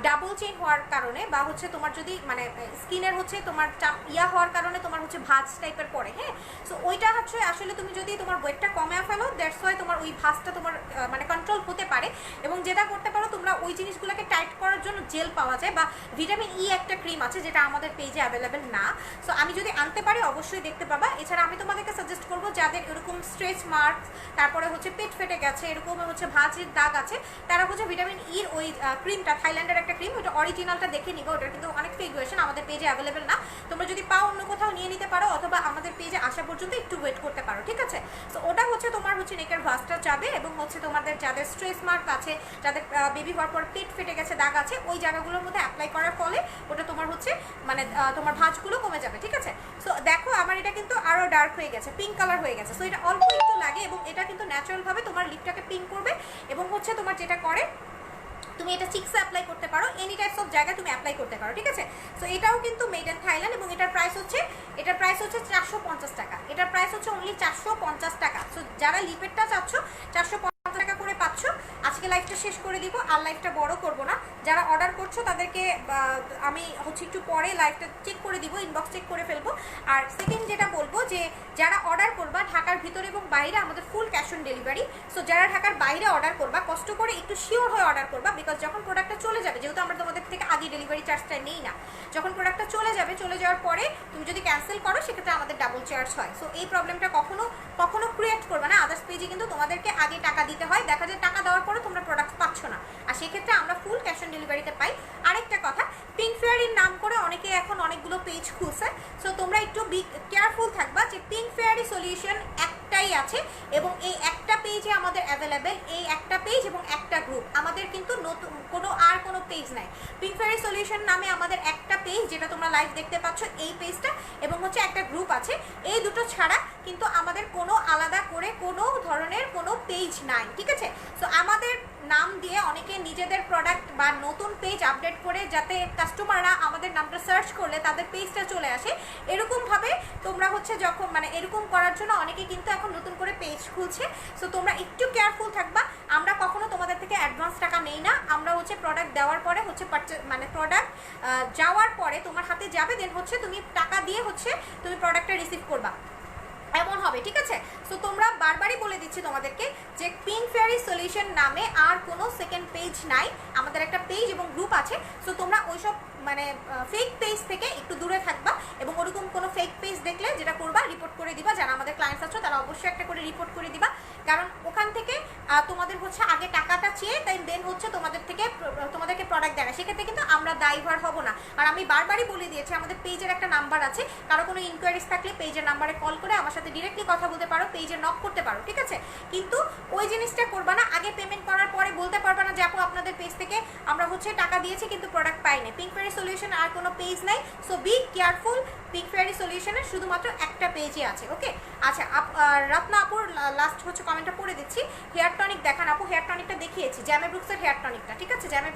ডাবল চেইন হওয়ার কারণে, বা হচ্ছে তোমার যদি মানে স্কিনের হচ্ছে তোমার চাপ হওয়ার কারণে তোমার হচ্ছে ভাঁজ টাইপের পড়ে। হ্যাঁ, সো ওইটা হচ্ছে আসলে তুমি যদি তোমার ওয়েটটা কমে ফেলো, দ্যাটস ওয়াই তোমার ওই ভাঁজটা তোমার মানে কন্ট্রোল হতে পারে। এবং যেটা করতে পারো তোমরা, ওই জিনিসগুলোকে টাইট করার জন্য জেল পাওয়া যায়, বা ভিটামিন ই একটা ক্রিম আছে যেটা আমাদের পেজে অ্যাভেলেবেল না। সো আমি যদি আনতে পারি অবশ্যই দেখতে পাবা। এছাড়া আমি তোমাদেরকে সাজেস্ট করবো যাদের এরকম স্ট্রেচ মার্ক, তারপরে হচ্ছে পেট ফেটে গেছে, এরকম হচ্ছে ভাঁজের দাগ আছে, তারা হচ্ছে ভিটামিন ইর ওই ক্রিমটা, থাইল্যান্ডের একটা ক্রিম, ওইটা অরিজিনালটা দেখে নিবে। ওটার কিন্তু অনেক ফেক ভার্সন আমাদের পেজে অ্যাভেলেবেল না। তোমরা যদি পাও অন্য কোথাও নিয়ে নিতে পারো, অথবা আমাদের পেজে আসা পর্যন্ত একটু ওয়েট করতে পারো, ঠিক আছে। সো ওটা হচ্ছে তোমার হচ্ছে নেকের ভাঁজটা যাবে, এবং হচ্ছে তোমাদের যাদের স্ট্রেচ মার্ক আছে, যাদের বেবি হওয়ার পর পেট ফেটে গেছে, দাগ আছে, ওই জায়গাগুলোর মধ্যে অ্যাপ্লাই করার ফলে ওটা তোমার হচ্ছে মানে তোমার ভাঁজগুলো কমে যাবে, ঠিক আছে। সো দেখো আমার এটা কিন্তু আরও ডার্ক হয়ে গেছে, পিঙ্ক কালার হয়ে গেছে। সো এটা অল্প একটু লাগে, এবং এটা কিন্তু ন্যাচারালভাবে তোমার লিপটাকে পিঙ্ক করবে। এবং হচ্ছে তোমার যেটা করে, তুমি এটা চিক্সে অ্যাপ্লাই করতে পারো, এনি টাইপস অফ জায়গায় তুমি অ্যাপ্লাই করতে পারো, ঠিক আছে। সো এটাও কিন্তু মেড ইন থাইল্যান্ড, এবং এটার প্রাইস হচ্ছে 450 টাকা। এটার প্রাইস হচ্ছে অনলি 450 টাকা। সো যারা লিপেরটা চাচ্ছ 450 টাকা করে পাচ্ছ। আজকে লাইভটা শেষ করে দিব, আর লাইভটা বড় করব না। যারা অর্ডার করছো তাদেরকে আমি হচ্ছে একটু পরে লাইভটা চেক করে দিব, ইনবক্স চেক করে ফেলবো। আর সেকেন্ড যেটা বলবো যে যারা অর্ডার করবা ঢাকার ভিতরে এবং বাইরে আমাদের full cash on delivery. So যারা ঢাকার বাইরে অর্ডার করবা কষ্ট করে একটু শিওর হয়ে অর্ডার করবা, বিকজ যখন প্রোডাক্টটা চলে যাবে, যেহেতু আমরা তোমাদের থেকে আগে ডেলিভারি চার্জটা নেই না, যখন প্রোডাক্টটা চলে যাবে, চলে যাওয়ার পরে তুমি যদি ক্যান্সেল করো সেক্ষেত্রে আমাদের ডাবল চার্জ হয়। সো এই প্রবলেমটা কখনো কখনো ক্রিয়েট করবে না। আদার্স পেজে কিন্তু তোমাদেরকে আগে টাকা দিতে হয়, দেখা যায় টাকা দেওয়ার পরে তোমরা প্রোডাক্ট পাচ্ছ না, আর সেক্ষেত্রে আমরা ফুল ক্যাশ অন ডেলিভারিতে পাই। আরেকটা কথা, পিঙ্ক ফেয়ারির নাম করে অনেকে এখন অনেকগুলো পেজ খুলছে। সো তোমরা একটু কেয়ারফুল থাকবা যে পিঙ্ক ফেয়ারি সলিউশন একটাই আছে এবং এই একটা পেজে আমাদের অ্যাভেলেবেল, এই একটা পেজ এবং একটা গ্রুপ, আমাদের কিন্তু নতুন কোনো পেজ নাই। পিঙ্ক ফেয়ারি সলিউশন নামে আমাদের একটা পেজ, যেটা তোমরা লাইভ দেখতে পাচ্ছ এই পেজটা, এবং হচ্ছে একটা গ্রুপ আছে। এই দুটো ছাড়া কিন্তু আমাদের কোনো আলাদা করে কোনো ধরনের কোনো পেজ নাই, ঠিক আছে? সো আমাদের নাম দিয়ে অনেকে নিজেদের প্রোডাক্ট বা নতুন পেজ আপডেট করে, যাতে কাস্টমাররা আমাদের নামটা সার্চ করলে তাদের পেজটা চলে আসে, এরকমভাবে তোমরা হচ্ছে যখন মানে এরকম করার জন্য অনেকে কিন্তু এখন নতুন করে পেজ খুলছে। সো তোমরা একটু কেয়ারফুল থাকবা। আমরা কখনো তোমাদের থেকে অ্যাডভান্স টাকা নেই না, আমরা হচ্ছে প্রোডাক্ট দেওয়ার পরে হচ্ছে মানে প্রোডাক্ট যাওয়ার পরে তোমার হাতে যাবে, দেন হচ্ছে তুমি টাকা দিয়ে হচ্ছে তুমি প্রোডাক্টটা রিসিভ করবা, এমন হবে, ঠিক আছে? সো তোমরা বারবারই বলে দিচ্ছি তোমাদেরকে যে পিঙ্ক ফেয়ারি সলিউশন নামে আর কোনো সেকেন্ড পেজ নাই, আমাদের একটা পেজ এবং গ্রুপ আছে। সো তোমরা ওইসব মানে ফেক পেজ থেকে একটু দূরে থাকবা, এবং ওরকম কোনো ফেক পেজ দেখলে যেটা করবা রিপোর্ট করে দিবা। যারা আমাদের ক্লায়েন্টস আছো তারা অবশ্যই একটা করে রিপোর্ট করে দিবা, কারণ ওখান থেকে তোমাদের হচ্ছে আগে টাকাটা চেয়ে তাই দেন হচ্ছে তোমাদেরকে প্রোডাক্ট দেয় না, সেক্ষেত্রে কিন্তু আমরা দায়ভার হব না। আর আমি বারবারই বলে দিয়েছি আমাদের পেজের একটা নাম্বার আছে, কারো কোনো ইনকোয়ারিজ থাকলে পেজের নাম্বারে কল করে আমার সাথে ডিরেক্টলি কথা বলতে পারো, পেজে নক করতে পারো, ঠিক আছে? কিন্তু ওই জিনিসটা করবা না, আগে পেমেন্ট করার পরে বলতে পারবা না যে আপু আপনাদের পেজ থেকে আমরা হচ্ছে টাকা দিয়েছি কিন্তু প্রোডাক্ট পাই না। পিঙ্ক ফেয়ারি সলিউশন আর কোনো পেজ নাই, so be careful. Pink fairy সলিউশনের শুধুমাত্র একটা পেজই আছে, ওকে? আচ্ছা, রত্না আপুর লাস্ট হচ্ছে কমেন্টটা পড়ে দিচ্ছি। হেয়ার টনিক দেখান আপু। হেয়ার টনিকটা দেখিয়েছি, জ্যামে ব্রুক্সের হেয়ার টনিকটা, ঠিক আছে? জ্যামে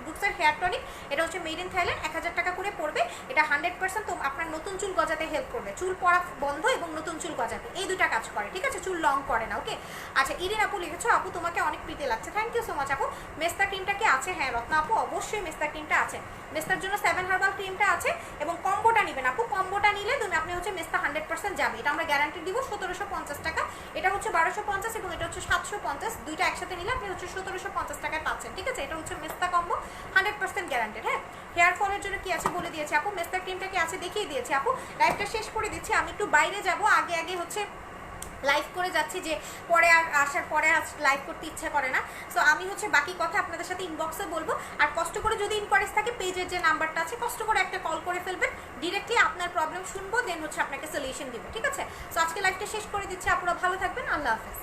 ব্রুক্সের হেয়ার টনিক, এটা হচ্ছে মেড ইন থাইল্যান্ড, 1000 টাকা করে পড়বে। এটা 100% তো আপনার নতুন চুল গজাতে হেল্প করবে, চুল পড়া বন্ধ এবং নতুন চুল গজাতে, এই দুটা কাজ করে, ঠিক আছে? চুল লং করে না, ওকে? আচ্ছা, ইরিন আপু লিখেছো আপু তোমাকে অনেক প্রীতি লাগছে, থ্যাংক ইউ সো মাচ আপু। মেস্তা ক্রিমটা কি আছে? হ্যাঁ রত্না আপু, অবশ্যই মেস্তা ক্রিমটা আছে। মেস্তার জন্য 7 হার্বাল ক্রিমটা আছে, এবং কম্বোটা নেবেন আপু। কম্বোটা নিলে আপনি হচ্ছে মেস্তা 100% যাবে, এটা আমরা গ্যারান্টি দিব। 1750 টাকা, এটা হচ্ছে 1250 এবং এটা হচ্ছে 750, দুইটা একসাথে নিলে আপনি হচ্ছে 1750 টাকায় পাচ্ছেন, ঠিক আছে? এটা হচ্ছে মেস্তা কম্বো, 100% গ্যারান্টেড। হ্যাঁ, হেয়ার ফলের জন্য কি আছে বলে দিয়েছি আপু, মেস্তা ক্রিমটা কি আছে দেখিয়ে দিয়েছি আপু। লাইভটা শেষ করে দিচ্ছি, আমি একটু বাইরে যাব, আগে হচ্ছে লাইভ করে যাচ্ছি, যে পরে আর আসার পরে লাইভ করতে ইচ্ছা করে না। সো আমি হচ্ছে বাকি কথা আপনাদের সাথে ইনবক্সে বলবো, আর কষ্ট করে যদি ইনকোয়ারিজ থাকে পেজের যে নাম্বারটা আছে কষ্ট করে একটা কল করে ফেলবেন, ডিরেক্টলি আপনার প্রবলেম শুনবো, দেন হচ্ছে আপনাকে সলিউশন দিব, ঠিক আছে? সো আজকে লাইভটা শেষ করে দিচ্ছি, আপনারা ভালো থাকবেন, আল্লাহ হাফেজ।